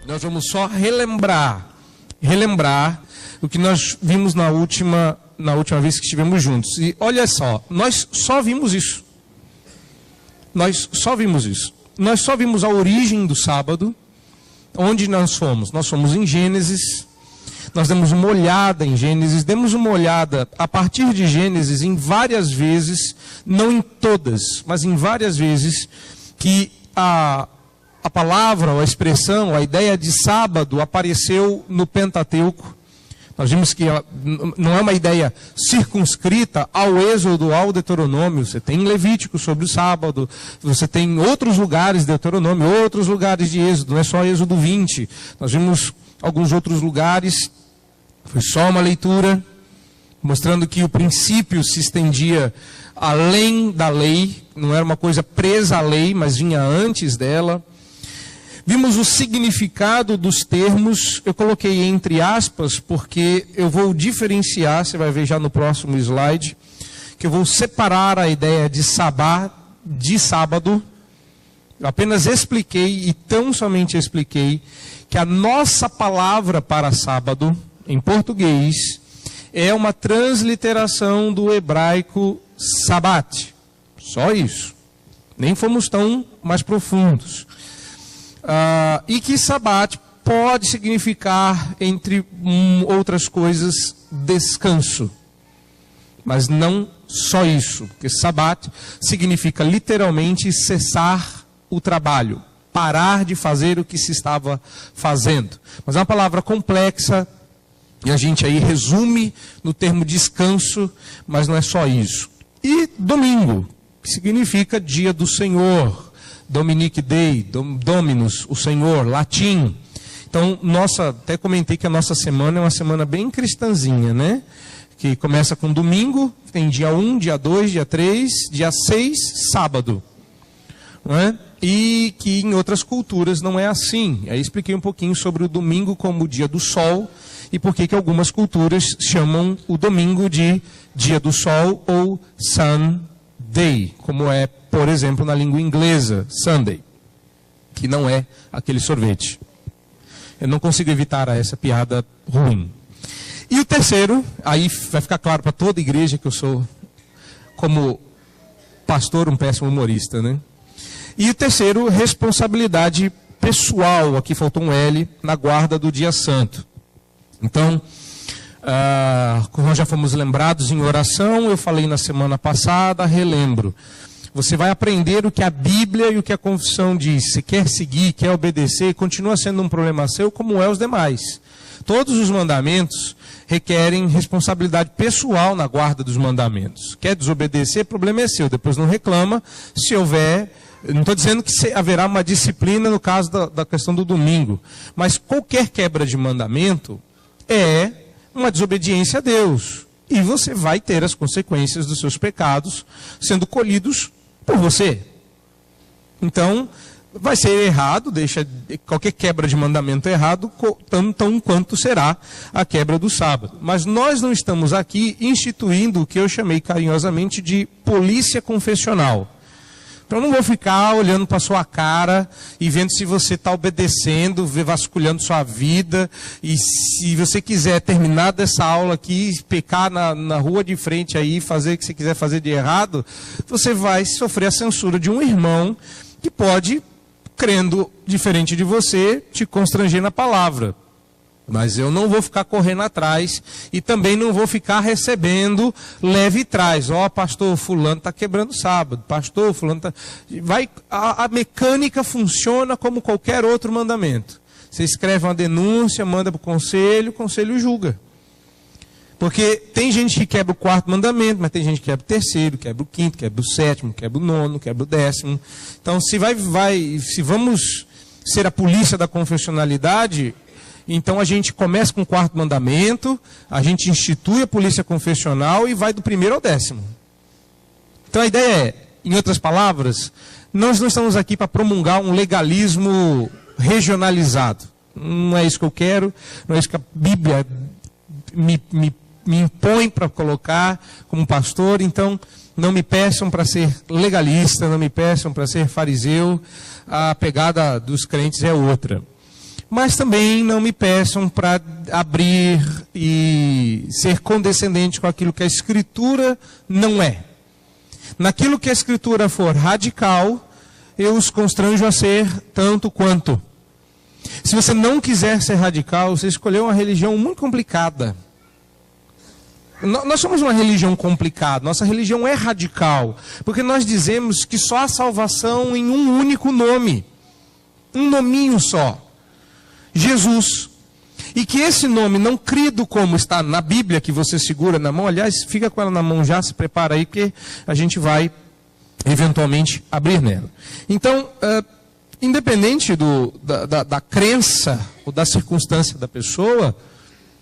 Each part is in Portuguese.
Nós vamos só relembrar o que nós vimos na última vez que estivemos juntos. E olha só, nós só vimos isso. Nós só vimos a origem do sábado. Onde nós fomos? Nós fomos em Gênesis. Nós demos uma olhada em Gênesis, demos uma olhada a partir de Gênesis em várias vezes, não em todas, mas em várias vezes, que a palavra, ou a expressão, a ideia de sábado apareceu no Pentateuco. Nós vimos que não é uma ideia circunscrita ao Êxodo, ao Deuteronômio. Você tem Levítico sobre o sábado, você tem outros lugares de Deuteronômio, outros lugares de Êxodo, não é só Êxodo 20. Nós vimos alguns outros lugares, foi só uma leitura, mostrando que o princípio se estendia além da lei, não era uma coisa presa à lei, mas vinha antes dela. Vimos o significado dos termos, eu coloquei entre aspas, porque eu vou diferenciar, você vai ver já no próximo slide, que eu vou separar a ideia de sabá de sábado. Eu apenas expliquei, e tão somente expliquei, que a nossa palavra para sábado, em português, é uma transliteração do hebraico sabat. Só isso. Nem fomos tão mais profundos. E que sabat pode significar, entre outras coisas, descanso. Mas não só isso, porque sabat significa literalmente cessar o trabalho, parar de fazer o que se estava fazendo. Mas é uma palavra complexa, e a gente aí resume no termo descanso, mas não é só isso. E domingo, que significa dia do Senhor. Dominique Dei, Dominus, o Senhor, latim. Então, até comentei que a nossa semana é uma semana bem cristãzinha, né? Que começa com domingo, tem dia 1, dia 2, dia 3, dia 6, sábado. Não é? E que em outras culturas não é assim. Aí expliquei um pouquinho sobre o domingo como o dia do sol e por que algumas culturas chamam o domingo de dia do sol ou Sunday, como é, por exemplo, na língua inglesa, Sunday, que não é aquele sorvete. Eu não consigo evitar essa piada ruim. E o terceiro, aí vai ficar claro para toda a igreja que eu sou, como pastor, um péssimo humorista, né? E o terceiro, responsabilidade pessoal, aqui faltou um L, na guarda do dia santo. Então, como nós já fomos lembrados em oração, eu falei na semana passada, relembro. Você vai aprender o que a Bíblia e o que a confissão diz. Se quer seguir, quer obedecer, continua sendo um problema seu, como é os demais. Todos os mandamentos requerem responsabilidade pessoal na guarda dos mandamentos. Quer desobedecer, problema é seu. Depois não reclama. Se houver, não estou dizendo que haverá uma disciplina no caso da questão do domingo. Mas qualquer quebra de mandamento é uma desobediência a Deus. E você vai ter as consequências dos seus pecados sendo colhidos por você. Então, vai ser errado, deixa qualquer quebra de mandamento errado, tão quanto será a quebra do sábado. Mas nós não estamos aqui instituindo o que eu chamei carinhosamente de polícia confessional. Então eu não vou ficar olhando para a sua cara e vendo se você está obedecendo, vasculhando sua vida. E se você quiser terminar dessa aula aqui, pecar na rua de frente aí, fazer o que você quiser fazer de errado, você vai sofrer a censura de um irmão que pode, crendo diferente de você, te constranger na palavra. Mas eu não vou ficar correndo atrás e também não vou ficar recebendo leve e trás. Ó, pastor fulano está quebrando sábado. Pastor fulano está... A mecânica funciona como qualquer outro mandamento. Você escreve uma denúncia, manda para o conselho julga. Porque tem gente que quebra o 4º mandamento, mas tem gente que quebra o 3º, quebra o 5º, quebra o 7º, quebra o 9º, quebra o 10º. Então, se vamos ser a polícia da confessionalidade... Então a gente começa com o 4º mandamento, a gente institui a polícia confessional e vai do 1º ao 10º. Então a ideia é, em outras palavras, nós não estamos aqui para promulgar um legalismo regionalizado. Não é isso que eu quero, não é isso que a Bíblia me impõe para colocar como pastor. Então não me peçam para ser legalista, não me peçam para ser fariseu, a pegada dos crentes é outra. Mas também não me peçam para abrir e ser condescendente com aquilo que a Escritura não é. Naquilo que a Escritura for radical, eu os constranjo a ser tanto quanto. Se você não quiser ser radical, você escolheu uma religião muito complicada. Nós somos uma religião complicada, nossa religião é radical, porque nós dizemos que só há salvação em um único nome, um nominho só, Jesus. E que esse nome, não crido como está na Bíblia, que você segura na mão, aliás, fica com ela na mão já, se prepara aí, porque a gente vai eventualmente abrir nela. Então, independente da crença ou da circunstância da pessoa,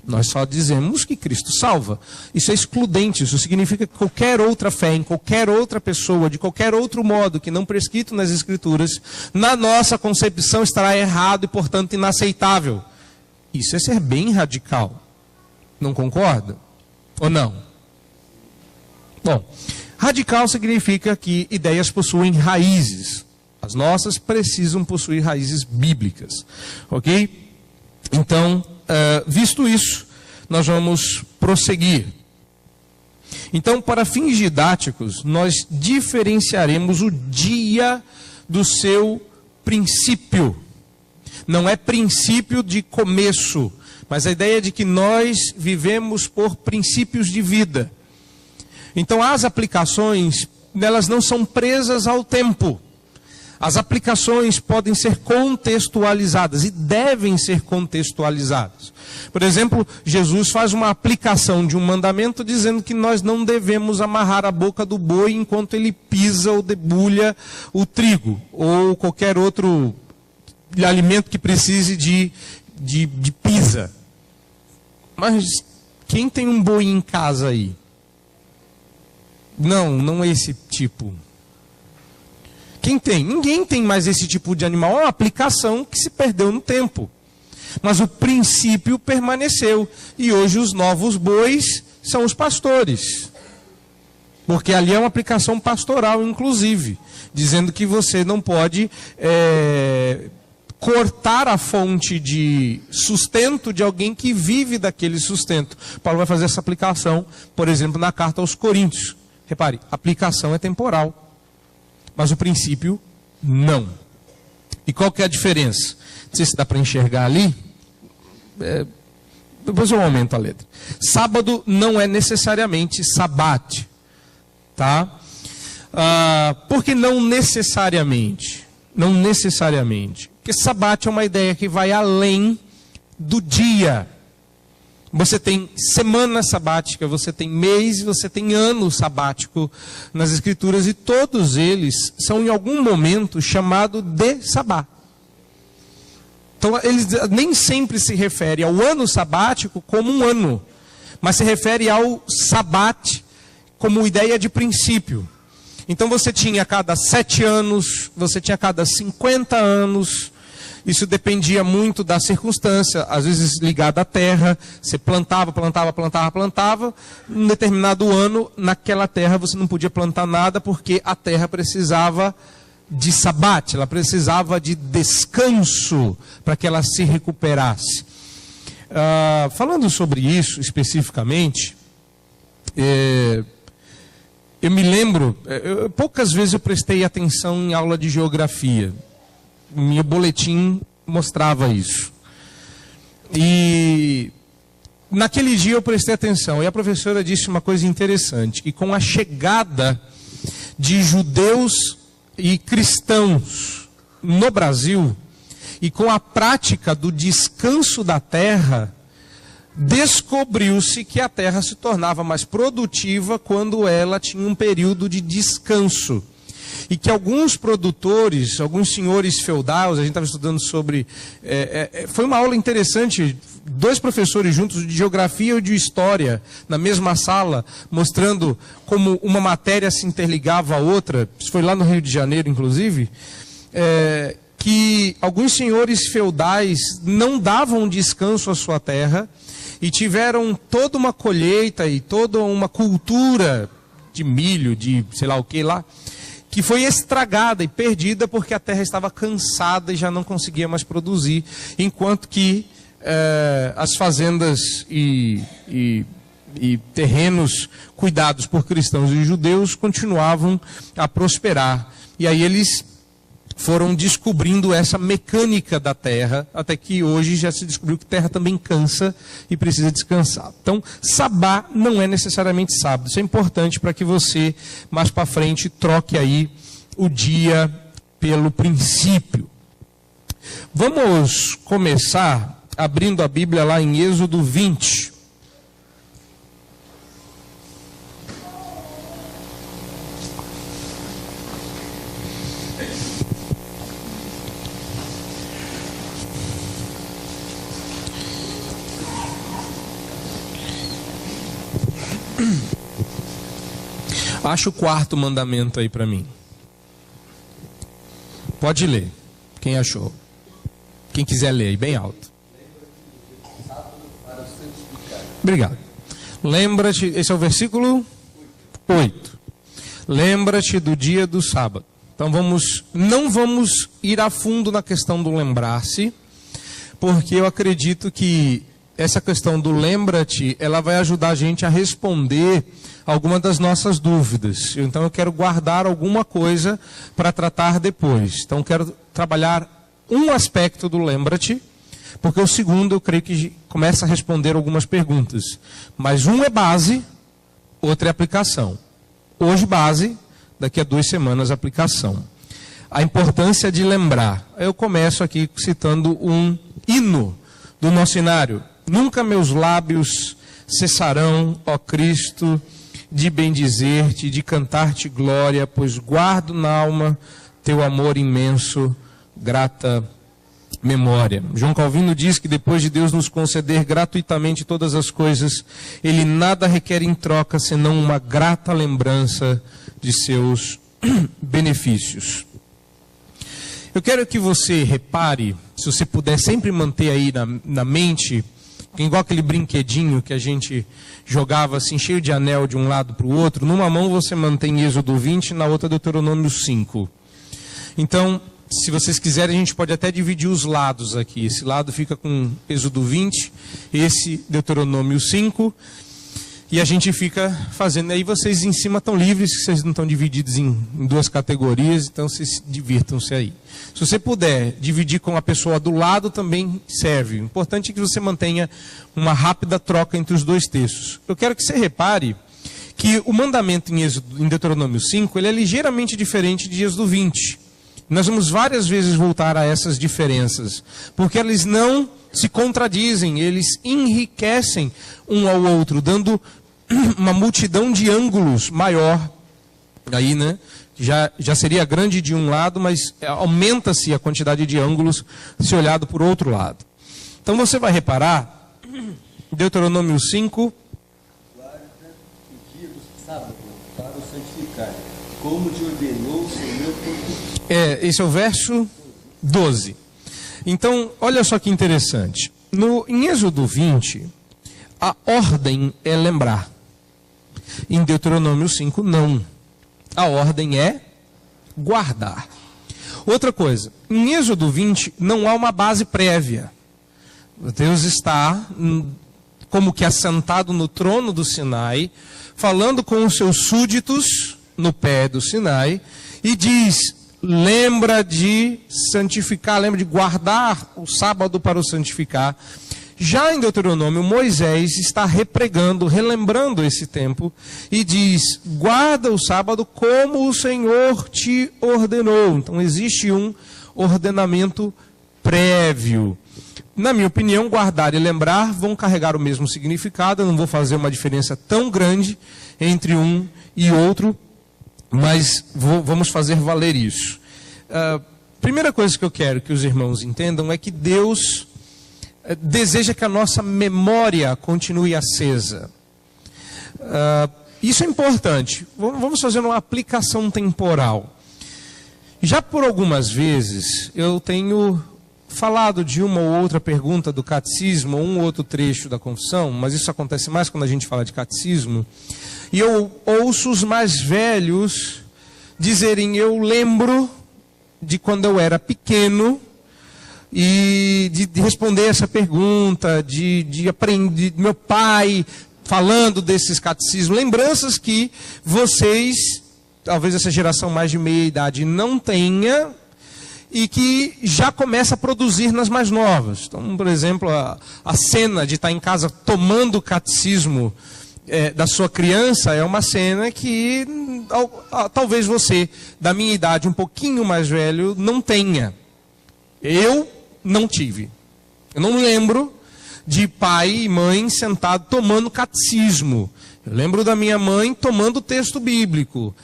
nós só dizemos que Cristo salva. Isso é excludente, isso significa que qualquer outra fé, em qualquer outra pessoa, de qualquer outro modo que não prescrito nas Escrituras, na nossa concepção estará errado e, portanto, inaceitável. Isso é ser bem radical. Não concorda? Ou não? Bom, radical significa que ideias possuem raízes. As nossas precisam possuir raízes bíblicas. Ok? Então, visto isso, nós vamos prosseguir. Então, para fins didáticos, nós diferenciaremos o dia do seu princípio. Não é princípio de começo, mas a ideia de que nós vivemos por princípios de vida. Então, as aplicações, elas não são presas ao tempo. As aplicações podem ser contextualizadas e devem ser contextualizadas. Por exemplo, Jesus faz uma aplicação de um mandamento dizendo que nós não devemos amarrar a boca do boi enquanto ele pisa ou debulha o trigo ou qualquer outro alimento que precise de pisa. Mas quem tem um boi em casa aí? Não é esse tipo. Quem tem? Ninguém tem mais esse tipo de animal. É uma aplicação que se perdeu no tempo. Mas o princípio permaneceu. E hoje os novos bois são os pastores. Porque ali é uma aplicação pastoral, inclusive. Dizendo que você não pode cortar a fonte de sustento de alguém que vive daquele sustento. Paulo vai fazer essa aplicação, por exemplo, na carta aos Coríntios. Repare, a aplicação é temporal. Mas o princípio, não. E qual que é a diferença? Não sei se dá para enxergar ali. Depois eu aumento a letra. Sábado não é necessariamente sabate. Tá? Por que não necessariamente? Não necessariamente. Porque sabate é uma ideia que vai além do dia. Você tem semana sabática, você tem mês, você tem ano sabático nas Escrituras, e todos eles são em algum momento chamados de sabá. Então, eles nem sempre se refere ao ano sabático como um ano, mas se refere ao sabate como ideia de princípio. Então, você tinha a cada 7 anos, você tinha a cada 50 anos. Isso dependia muito da circunstância, às vezes ligada à terra. Você plantava. Num determinado ano, naquela terra você não podia plantar nada, porque a terra precisava de sabate, ela precisava de descanso para que ela se recuperasse. Falando sobre isso especificamente, eu me lembro, poucas vezes eu prestei atenção em aula de geografia. Meu boletim mostrava isso. E naquele dia eu prestei atenção. E a professora disse uma coisa interessante. Que com a chegada de judeus e cristãos no Brasil, e com a prática do descanso da terra, descobriu-se que a terra se tornava mais produtiva quando ela tinha um período de descanso. E que alguns produtores, alguns senhores feudais, a gente estava estudando sobre... foi uma aula interessante, 2 professores juntos de geografia e de história, na mesma sala, mostrando como uma matéria se interligava à outra. Isso foi lá no Rio de Janeiro, inclusive. Que alguns senhores feudais não davam descanso à sua terra e tiveram toda uma colheita e toda uma cultura de milho, de sei lá o que lá, que foi estragada e perdida porque a terra estava cansada e já não conseguia mais produzir, enquanto que as fazendas e terrenos cuidados por cristãos e judeus continuavam a prosperar. E aí eles foram descobrindo essa mecânica da terra, até que hoje já se descobriu que terra também cansa e precisa descansar. Então, sabá não é necessariamente sábado. Isso é importante para que você, mais para frente, troque aí o dia pelo princípio. Vamos começar abrindo a Bíblia lá em Êxodo 20. Acha o quarto mandamento aí para mim. Pode ler. Quem achou? Quem quiser ler aí, bem alto. Obrigado. Lembra-te, esse é o versículo 8. Lembra-te do dia do sábado. Então não vamos ir a fundo na questão do lembrar-se, porque eu acredito que essa questão do lembra-te, ela vai ajudar a gente a responder alguma das nossas dúvidas. Então eu quero guardar alguma coisa para tratar depois. Então eu quero trabalhar um aspecto do lembra-te, porque o segundo eu creio que começa a responder algumas perguntas. Mas um é base, outro é aplicação. Hoje base, daqui a 2 semanas aplicação. A importância de lembrar. Eu começo aqui citando um hino do nosso hinário. Nunca meus lábios cessarão, ó Cristo, de bendizer-te, de cantar-te glória, pois guardo na alma teu amor imenso, grata memória. João Calvino diz que depois de Deus nos conceder gratuitamente todas as coisas, Ele nada requer em troca, senão uma grata lembrança de seus benefícios. Eu quero que você repare, se você puder sempre manter aí na mente, igual aquele brinquedinho que a gente jogava assim, cheio de anel de um lado para o outro, numa mão você mantém Êxodo 20, na outra Deuteronômio 5. Então, se vocês quiserem, a gente pode até dividir os lados aqui. Esse lado fica com Êxodo 20, esse Deuteronômio 5, e a gente fica fazendo. Aí vocês em cima estão livres, que vocês não estão divididos em 2 categorias, então vocês divirtam-se aí. Se você puder dividir com a pessoa do lado, também serve. O importante é que você mantenha uma rápida troca entre os 2 textos. Eu quero que você repare que o mandamento em Deuteronômio 5, ele é ligeiramente diferente de Êxodo 20. Nós vamos várias vezes voltar a essas diferenças, porque eles não se contradizem, eles enriquecem um ao outro, dando uma multidão de ângulos maior, aí, né? Já seria grande de um lado, mas aumenta-se a quantidade de ângulos se olhado por outro lado. Então você vai reparar, Deuteronômio 5. Guarda o dia do sábado para o santificar, como te ordenou o Senhor por ti. Esse é o verso 12. Então, olha só que interessante. Em Êxodo 20, a ordem é lembrar. Em Deuteronômio 5, não. A ordem é guardar. Outra coisa, em Êxodo 20 não há uma base prévia. Deus está como que assentado no trono do Sinai, falando com os seus súditos no pé do Sinai, e diz: lembra de santificar, lembra de guardar o sábado para o santificar. Já em Deuteronômio, Moisés está repregando, relembrando esse tempo, e diz: guarda o sábado como o Senhor te ordenou. Então existe um ordenamento prévio. Na minha opinião, guardar e lembrar vão carregar o mesmo significado. Eu não vou fazer uma diferença tão grande entre um e outro, mas vamos fazer valer isso. Primeira coisa que eu quero que os irmãos entendam é que Deus deseja que a nossa memória continue acesa. Isso é importante. Vamos fazer uma aplicação temporal. Já por algumas vezes eu tenho falado de uma ou outra pergunta do catecismo, ou um outro trecho da confissão, mas isso acontece mais quando a gente fala de catecismo, e eu ouço os mais velhos dizerem: eu lembro de quando eu era pequeno, e de responder essa pergunta, de aprender, meu pai falando desses catecismos, lembranças que vocês, talvez essa geração mais de meia idade, não tenha, e que já começa a produzir nas mais novas. Então, por exemplo, a cena de estar em casa tomando o catecismo da sua criança é uma cena que talvez você, da minha idade, um pouquinho mais velho, não tenha. Eu não tive. Eu não lembro de pai e mãe sentado tomando catecismo. Eu lembro da minha mãe tomando o texto bíblico.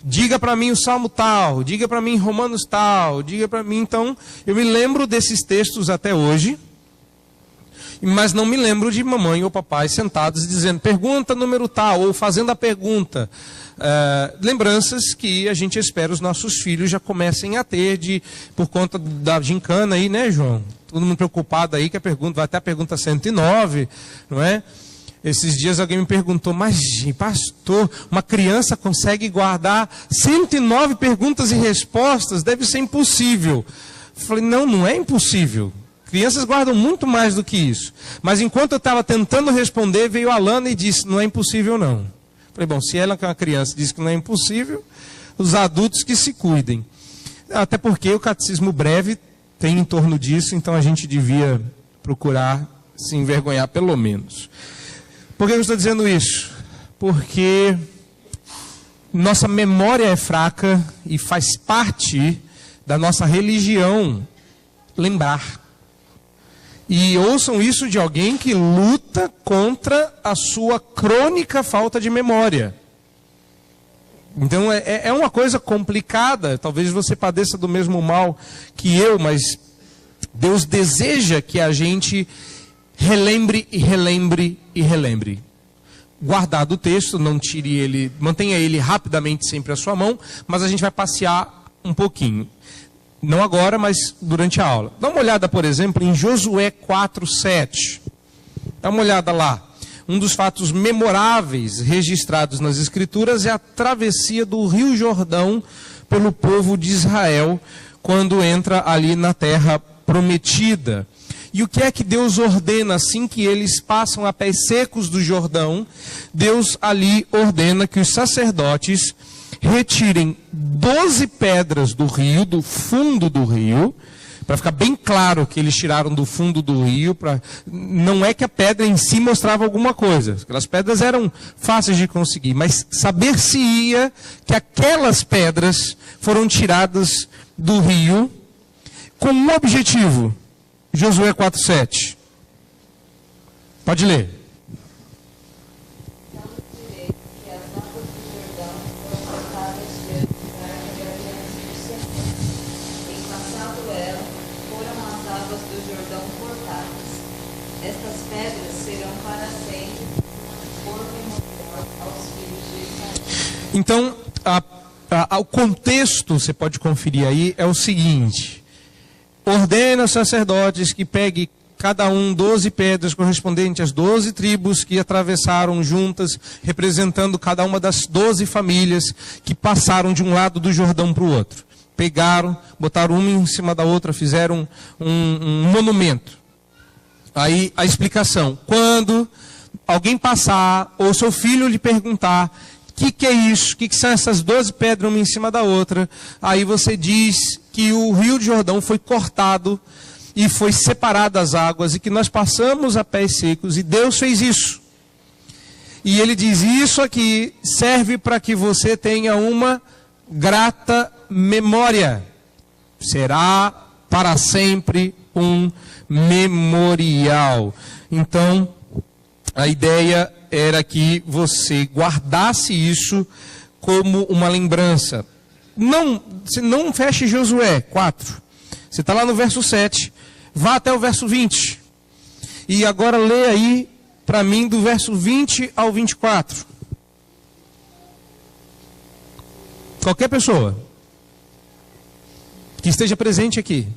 Diga para mim o Salmo tal, diga para mim Romanos tal, diga para mim. Então, eu me lembro desses textos até hoje, mas não me lembro de mamãe ou papai sentados dizendo pergunta número tal, ou fazendo a pergunta. Lembranças que a gente espera os nossos filhos já comecem a ter por conta da gincana aí, né, João? Todo mundo preocupado aí que a pergunta vai até a pergunta 109, não é? Esses dias alguém me perguntou: mas pastor, uma criança consegue guardar 109 perguntas e respostas? Deve ser impossível. Eu falei: não é impossível. Crianças guardam muito mais do que isso. Mas enquanto eu estava tentando responder, veio a Lana e disse: não é impossível não. Eu falei: bom, se ela que é uma criança diz que não é impossível, os adultos que se cuidem. Até porque o catecismo breve tem em torno disso, então a gente devia procurar se envergonhar pelo menos. Por que eu estou dizendo isso? Porque nossa memória é fraca e faz parte da nossa religião lembrar. E ouçam isso de alguém que luta contra a sua crônica falta de memória. Então é uma coisa complicada. Talvez você padeça do mesmo mal que eu, mas Deus deseja que a gente relembre e relembre e relembre. Guardado o texto, não tire ele, mantenha ele rapidamente sempre à sua mão, mas a gente vai passear um pouquinho. Não agora, mas durante a aula. Dá uma olhada, por exemplo, em Josué 4:7. Dá uma olhada lá. Um dos fatos memoráveis registrados nas Escrituras é a travessia do Rio Jordão pelo povo de Israel, quando entra ali na terra prometida. E o que é que Deus ordena assim que eles passam a pés secos do Jordão? Deus ali ordena que os sacerdotes retirem 12 pedras do rio, do fundo do rio, para ficar bem claro que eles tiraram do fundo do rio. Não é que a pedra em si mostrava alguma coisa, aquelas pedras eram fáceis de conseguir, mas saber-se-ia que aquelas pedras foram tiradas do rio com um objetivo. Josué 4:7. Pode ler. Estas pedras serão para sempre por memorial aos filhos de Israel. Então, o contexto, você pode conferir aí, é o seguinte: ordena aos sacerdotes que pegue cada um 12 pedras correspondentes às 12 tribos que atravessaram juntas, representando cada uma das 12 famílias que passaram de um lado do Jordão para o outro. Pegaram, botaram uma em cima da outra, fizeram um monumento. Aí a explicação: quando alguém passar, ou seu filho lhe perguntar: o que é isso? O que são essas 12 pedras uma em cima da outra? Aí você diz que o Rio de Jordão foi cortado e foi separado das águas, e que nós passamos a pés secos, e Deus fez isso. E ele diz: isso aqui serve para que você tenha uma grata memória. Será para sempre um memorial. Então, a ideia era que você guardasse isso como uma lembrança. Você não feche Josué 4. Você está lá no verso 7. Vá até o verso 20. E agora lê aí para mim do verso 20 ao 24. Qualquer pessoa que esteja presente aqui.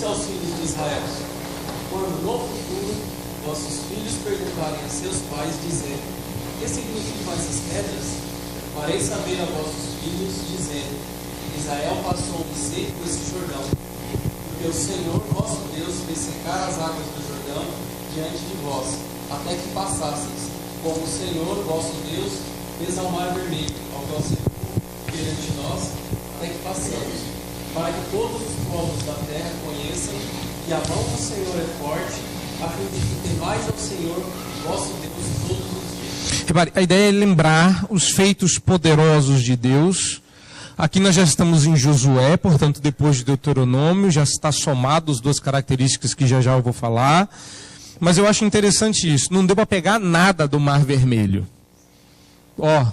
Aos filhos de Israel: quando no futuro vossos filhos perguntarem a seus pais, dizendo: que significam essas pedras? Farei saber a vossos filhos, dizendo: Israel passou em seco esse Jordão, porque o Senhor vosso Deus fez secar as águas do Jordão diante de vós, até que passasseis, como o Senhor vosso Deus fez ao mar vermelho, ao qual secou perante nós, até que passamos, para que todos os povos da terra conheçam que a mão do Senhor é forte, a fim de que temais ao Senhor vosso Deus todos os dias. Repare, a ideia é lembrar os feitos poderosos de Deus. Aqui nós já estamos em Josué, portanto, depois de Deuteronômio, já está somado as duas características que já eu vou falar. Mas eu acho interessante isso. Não deu para pegar nada do Mar Vermelho. Ó,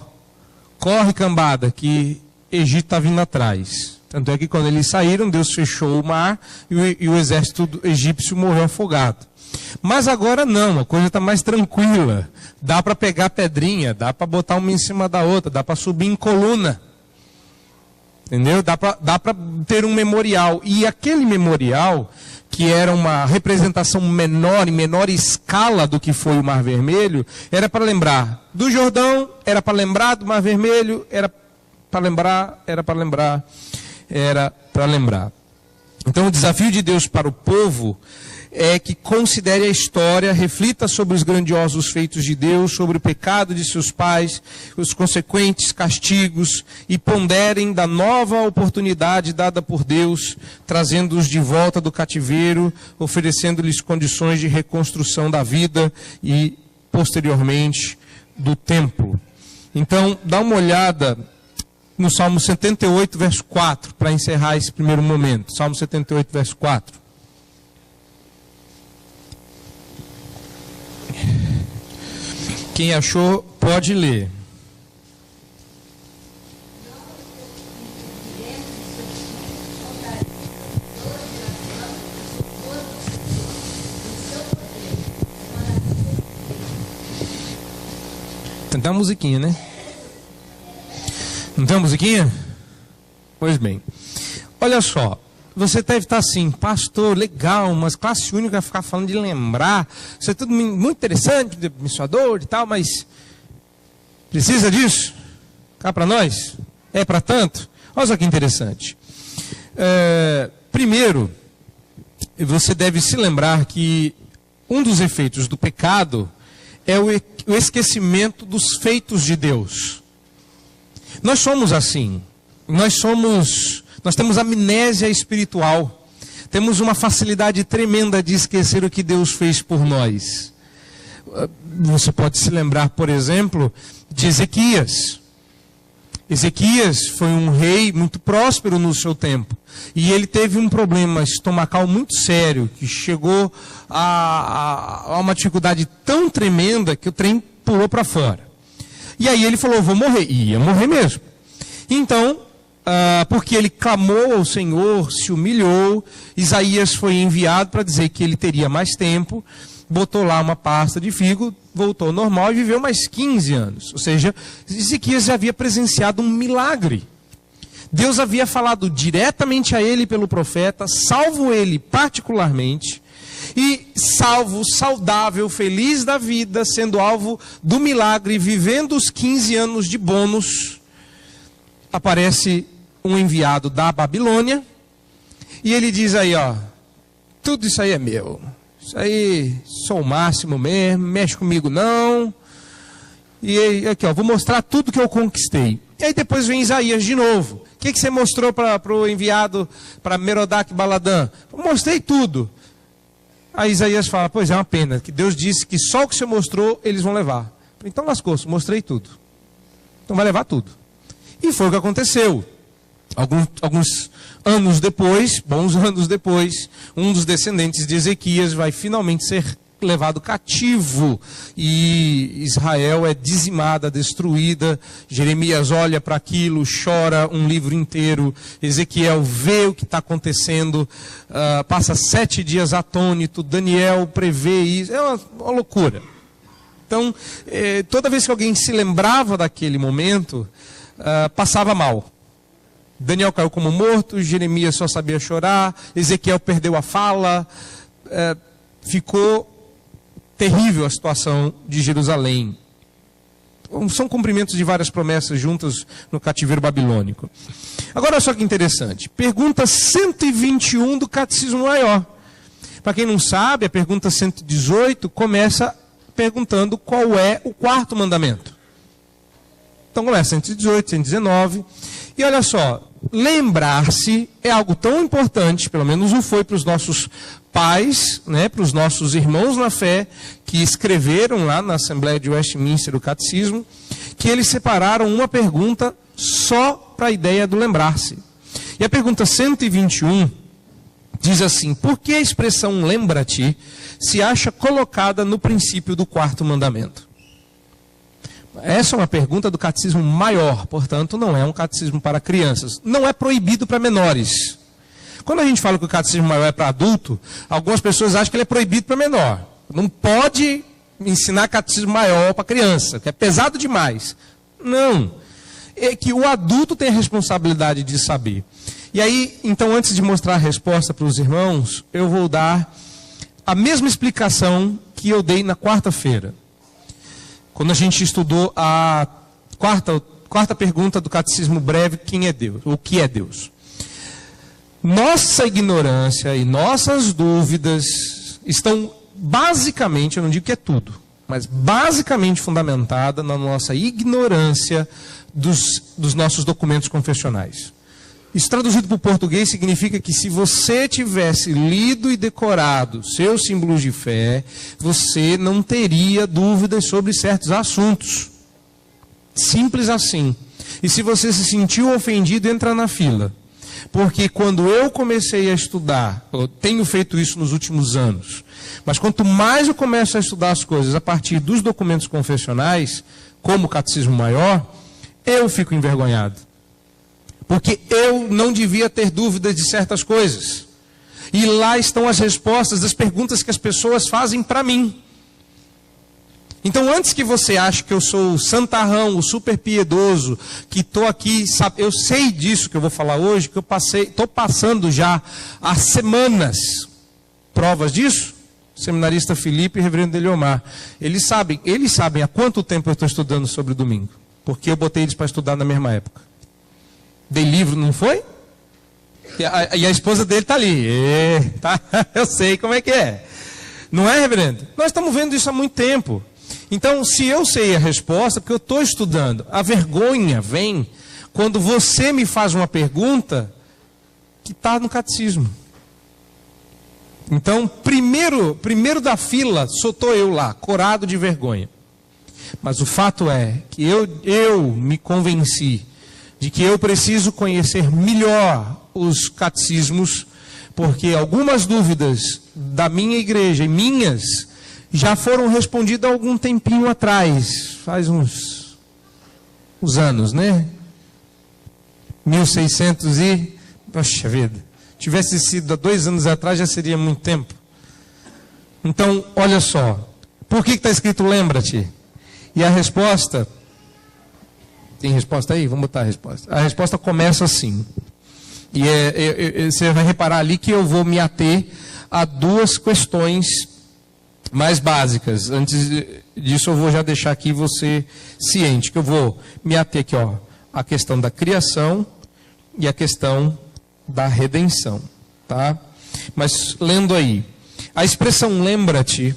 corre cambada, que Egito está vindo atrás. Tanto é que quando eles saíram, Deus fechou o mar e o exército egípcio morreu afogado. Mas agora não, a coisa está mais tranquila. Dá para pegar pedrinha, dá para botar uma em cima da outra, dá para subir em coluna. Entendeu? Dá para ter um memorial. E aquele memorial, que era uma representação menor, em menor escala do que foi o Mar Vermelho, era para lembrar do Jordão, era para lembrar do Mar Vermelho, era para lembrar. Então o desafio de Deus para o povo é que considere a história, reflita sobre os grandiosos feitos de Deus, sobre o pecado de seus pais, os consequentes castigos, e ponderem da nova oportunidade dada por Deus, trazendo-os de volta do cativeiro, oferecendo-lhes condições de reconstrução da vida e, posteriormente, do templo. Então, dá uma olhada no Salmo 78, verso 4, para encerrar esse primeiro momento. Salmo 78, verso 4. Quem achou, pode ler. Tem uma musiquinha, né? Não tem uma musiquinha? Pois bem. Olha só. Você deve estar assim, pastor, legal, mas classe única vai ficar falando de lembrar. Isso é tudo muito interessante, abençoador e tal, mas precisa disso? Cá para nós? É para tanto? Olha só que interessante. Primeiro, você deve se lembrar que um dos efeitos do pecado é o esquecimento dos feitos de Deus. Nós somos assim. Nós temos amnésia espiritual. Temos uma facilidade tremenda de esquecer o que Deus fez por nós. Você pode se lembrar, por exemplo, de Ezequias. Ezequias foi um rei muito próspero no seu tempo. E ele teve um problema estomacal muito sério, que chegou a uma dificuldade tão tremenda que o trem pulou para fora. E aí ele falou, vou morrer. E ia morrer mesmo. Então, porque ele clamou ao Senhor, se humilhou, Isaías foi enviado para dizer que ele teria mais tempo, botou lá uma pasta de figo, voltou ao normal e viveu mais 15 anos. Ou seja, Ezequias já havia presenciado um milagre. Deus havia falado diretamente a ele pelo profeta, salvo ele particularmente, e salvo, saudável, feliz da vida, sendo alvo do milagre, vivendo os 15 anos de bônus, aparece um enviado da Babilônia, e ele diz aí, ó, tudo isso aí é meu. Isso aí, sou o máximo mesmo, mexe comigo não. E aí, aqui, ó, vou mostrar tudo que eu conquistei. E aí depois vem Isaías de novo. O que você mostrou para o enviado, para Merodach Baladã? Eu mostrei tudo. Aí Isaías fala, pois é uma pena, que Deus disse que só o que você mostrou, eles vão levar. Então lascou-se, mostrei tudo. Então vai levar tudo. E foi o que aconteceu. Alguns anos depois, bons anos depois, um dos descendentes de Ezequias vai finalmente ser levado cativo e Israel é dizimada, destruída. Jeremias olha para aquilo, chora um livro inteiro. Ezequiel vê o que está acontecendo, passa 7 dias atônito. Daniel prevê isso, é uma loucura. Então, toda vez que alguém se lembrava daquele momento, passava mal. Daniel caiu como morto, Jeremias só sabia chorar, Ezequiel perdeu a fala, ficou terrível a situação de Jerusalém. São cumprimentos de várias promessas juntas no cativeiro babilônico. Agora, olha só que interessante. Pergunta 121 do Catecismo Maior. Para quem não sabe, a pergunta 118 começa perguntando qual é o quarto mandamento. Então começa 118, 119. E olha só, lembrar-se é algo tão importante, pelo menos o foi para os nossos pais, né, para os nossos irmãos na fé, que escreveram lá na Assembleia de Westminster o Catecismo, que eles separaram uma pergunta só para a ideia do lembrar-se. E a pergunta 121 diz assim: por que a expressão lembra-te se acha colocada no princípio do quarto mandamento? Essa é uma pergunta do Catecismo Maior, portanto não é um catecismo para crianças. Não é proibido para menores. Quando a gente fala que o Catecismo Maior é para adulto, algumas pessoas acham que ele é proibido para menor. Não pode ensinar Catecismo Maior para criança, que é pesado demais. Não. É que o adulto tem a responsabilidade de saber. E aí, então, antes de mostrar a resposta para os irmãos, eu vou dar a mesma explicação que eu dei na quarta-feira, quando a gente estudou a quarta pergunta do Catecismo Breve: quem é Deus? O que é Deus? Nossa ignorância e nossas dúvidas estão basicamente, eu não digo que é tudo, mas basicamente fundamentada na nossa ignorância dos nossos documentos confessionais. Isso traduzido para o português significa que se você tivesse lido e decorado seus símbolos de fé, você não teria dúvidas sobre certos assuntos. Simples assim. E se você se sentiu ofendido, entra na fila. Porque quando eu comecei a estudar, eu tenho feito isso nos últimos anos, mas quanto mais eu começo a estudar as coisas a partir dos documentos confessionais, como o Catecismo Maior, eu fico envergonhado. Porque eu não devia ter dúvidas de certas coisas. E lá estão as respostas das perguntas que as pessoas fazem para mim. Então, antes que você ache que eu sou o santarrão, o super piedoso, que estou aqui, sabe, eu sei disso que eu vou falar hoje, que eu estou passando já há semanas provas disso. O seminarista Felipe e o reverendo Eliomar. Eles sabem há quanto tempo eu estou estudando sobre o domingo. Porque eu botei eles para estudar na mesma época. Dei livro, não foi? E a esposa dele está ali. Tá? Eu sei como é que é. Não é, reverendo? Nós estamos vendo isso há muito tempo. Então, se eu sei a resposta, porque eu estou estudando. A vergonha vem quando você me faz uma pergunta que está no catecismo. Então, primeiro da fila, só estou eu lá, corado de vergonha. Mas o fato é que eu me convenci de que eu preciso conhecer melhor os catecismos, porque algumas dúvidas da minha igreja e minhas já foram respondidas há algum tempinho atrás, faz uns anos, né? 1600 e... Poxa vida, tivesse sido há 2 anos atrás já seria muito tempo. Então, olha só, por que está escrito lembra-te? E a resposta... Tem resposta aí? Vamos botar a resposta. A resposta começa assim. E você vai reparar ali que eu vou me ater a 2 questões mais básicas. Antes disso, eu vou já deixar aqui você ciente, que eu vou me ater aqui, ó, a questão da criação e a questão da redenção. Tá? Mas, lendo aí, a expressão lembra-te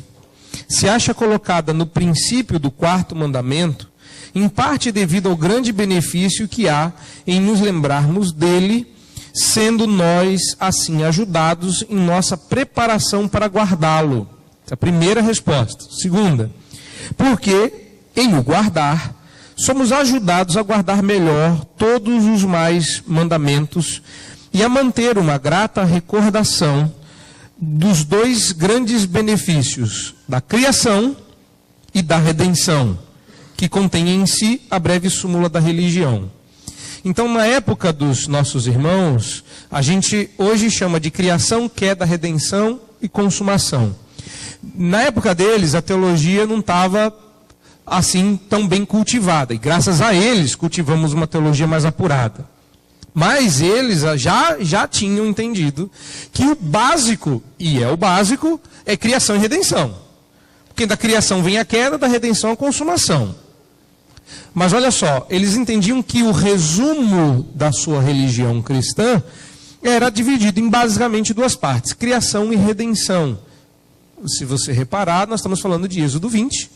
se acha colocada no princípio do 4º mandamento, em parte devido ao grande benefício que há em nos lembrarmos dele, sendo nós, assim, ajudados em nossa preparação para guardá-lo. Essa é a primeira resposta. Segunda, porque, em o guardar, somos ajudados a guardar melhor todos os mais mandamentos e a manter uma grata recordação dos 2 grandes benefícios, da criação e da redenção, que contém em si a breve súmula da religião. Então, na época dos nossos irmãos, a gente hoje chama de criação, queda, redenção e consumação. Na época deles, a teologia não estava assim tão bem cultivada, e graças a eles cultivamos uma teologia mais apurada. Mas eles já tinham entendido que o básico, e é o básico, é criação e redenção. Porque da criação vem a queda, da redenção a consumação. Mas olha só, eles entendiam que o resumo da sua religião cristã era dividido em basicamente duas partes, criação e redenção. Se você reparar, nós estamos falando de Êxodo 20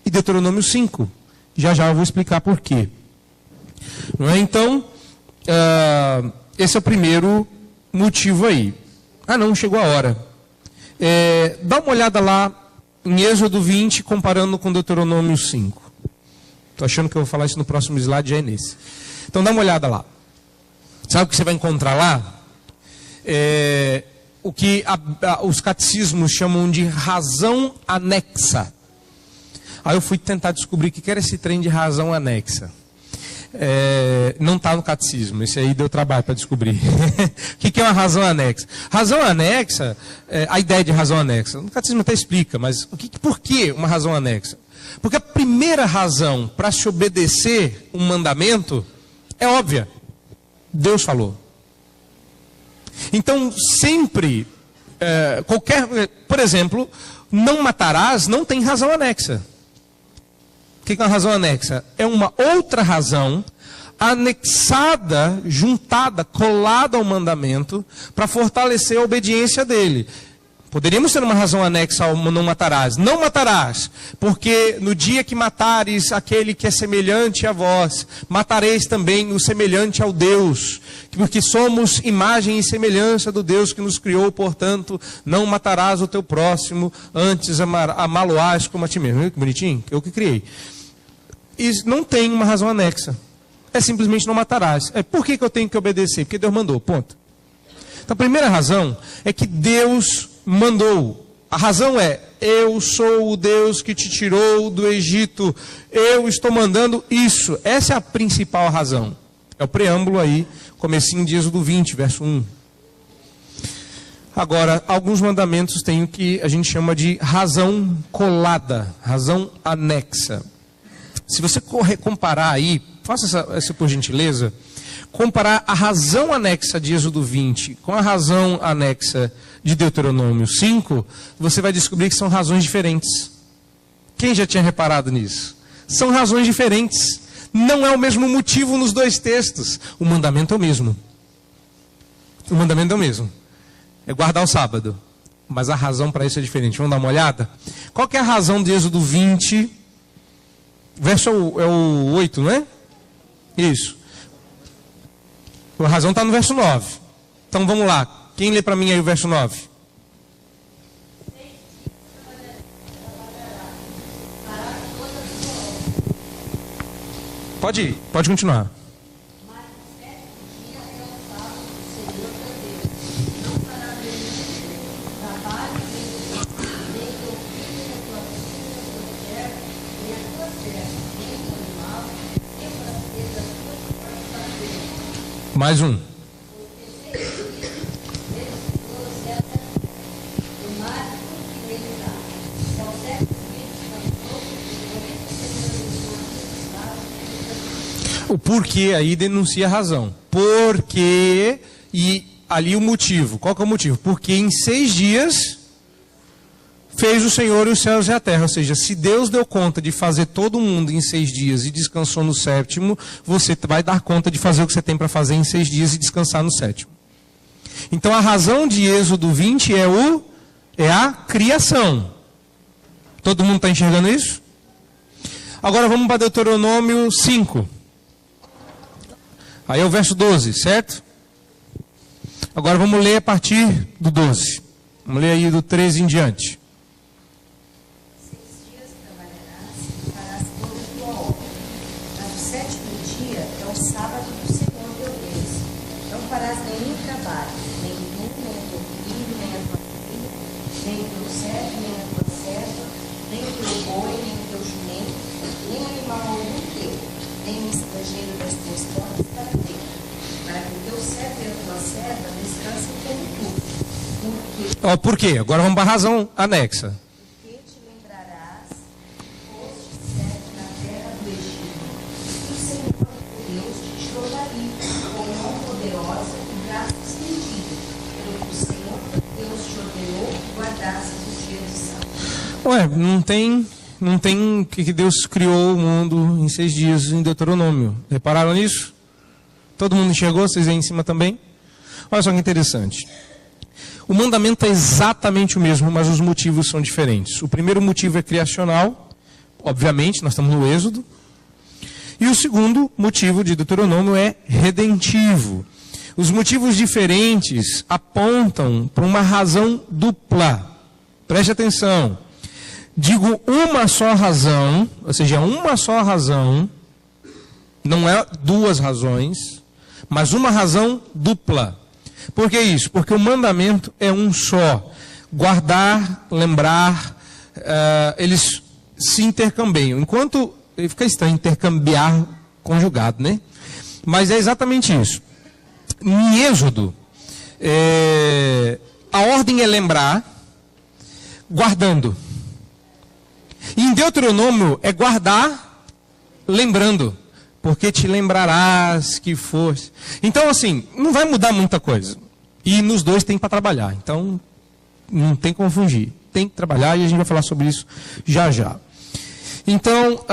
e Deuteronômio 5. Já já eu vou explicar por quê. Não é? Então, esse é o primeiro motivo aí. Ah não, chegou a hora. Dá uma olhada lá em Êxodo 20, comparando com Deuteronômio 5. Estou achando que eu vou falar isso no próximo slide, já é nesse. Então dá uma olhada lá. Sabe o que você vai encontrar lá? O que os catecismos chamam de razão anexa. Aí eu fui tentar descobrir o que era esse trem de razão anexa. Não está no catecismo, esse aí deu trabalho para descobrir. O que é uma razão anexa? Razão anexa, a ideia de razão anexa, no catecismo até explica, mas por que uma razão anexa? Porque a primeira razão para se obedecer um mandamento é óbvia. Deus falou. Então, sempre, por exemplo, não matarás não tem razão anexa. O que é uma razão anexa? É uma outra razão anexada, juntada, colada ao mandamento para fortalecer a obediência dele. Poderíamos ter uma razão anexa ao não matarás. Não matarás, porque no dia que matares aquele que é semelhante a vós, matareis também o semelhante ao Deus. Porque somos imagem e semelhança do Deus que nos criou, portanto, não matarás o teu próximo, antes amá-lo-ás como a ti mesmo. Viu que bonitinho? Eu que criei. Isso não tem uma razão anexa. É simplesmente não matarás. Por que eu tenho que obedecer? Porque Deus mandou, ponto. Então a primeira razão é que Deus mandou. A razão é, eu sou o Deus que te tirou do Egito, eu estou mandando isso. Essa é a principal razão. É o preâmbulo aí, comecinho de Êxodo 20, verso 1. Agora, alguns mandamentos têm o que a gente chama de razão colada, razão anexa. Se você comparar aí, faça essa por gentileza, comparar a razão anexa de Êxodo 20 com a razão anexa de Deuteronômio 5, você vai descobrir que são razões diferentes. Quem já tinha reparado nisso? São razões diferentes. Não é o mesmo motivo nos dois textos. O mandamento é o mesmo. O mandamento é o mesmo. É guardar o sábado. Mas a razão para isso é diferente. Vamos dar uma olhada? Qual que é a razão de Êxodo 20? Verso é o 8, não é? Isso. A razão está no verso 9. Então vamos lá. Quem lê para mim aí o verso 9? Pode ir, pode continuar. Mais um. O porquê aí denuncia a razão. Porque, e ali o motivo. Qual que é o motivo? Porque em 6 dias fez o Senhor os céus e a terra. Ou seja, se Deus deu conta de fazer todo mundo em 6 dias e descansou no 7º, você vai dar conta de fazer o que você tem para fazer em 6 dias e descansar no 7º. Então a razão de Êxodo 20 é a criação. Todo mundo está enxergando isso? Agora vamos para Deuteronômio 5. Aí é o verso 12, certo? Agora vamos ler a partir do 12. Vamos ler aí do 13 em diante. 6 dias trabalharás e farás toda a tua obra. Mas o 7º dia é o sábado do Senhor teu Deus. Não farás nenhum trabalho, nem tu, nem o teu filho, nem a tua filha, nem o teu servo, nem a tua serva, nem o teu boi, nem o teu jumento, nem animal algum teu, nem o estrangeiro das tuas portas para ter, para que o teu servo e a tua serva descansem como tu. Por quê? Agora vamos para a razão anexa. Porque te lembrarás que foste servo na terra do Egito, e o Senhor teu Deus te tirou dali, com mão poderosa e braço estendido, pelo que o Senhor teu Deus te ordenou que guardasses os dias de sábado. Ué, não tem que Deus criou o mundo em 6 dias em Deuteronômio. Repararam nisso? Todo mundo enxergou? Vocês aí em cima também? Olha só que interessante. O mandamento é exatamente o mesmo, mas os motivos são diferentes. O primeiro motivo é criacional, obviamente, nós estamos no Êxodo. E o segundo motivo de Deuteronômio é redentivo. Os motivos diferentes apontam para uma razão dupla. Preste atenção. Digo uma só razão, ou seja, uma só razão, não é 2 razões, mas uma razão dupla. Por que isso? Porque o mandamento é um só. Guardar, lembrar, eles se intercambiam. Enquanto, fica estranho intercambiar conjugado, né? Mas é exatamente isso. Em Êxodo, a ordem é lembrar, guardando. E em Deuteronômio é guardar, lembrando. Porque te lembrarás que fosse. Então, assim, não vai mudar muita coisa. E nos dois tem para trabalhar. Então, não tem como fugir. Tem que trabalhar e a gente vai falar sobre isso já já. Então,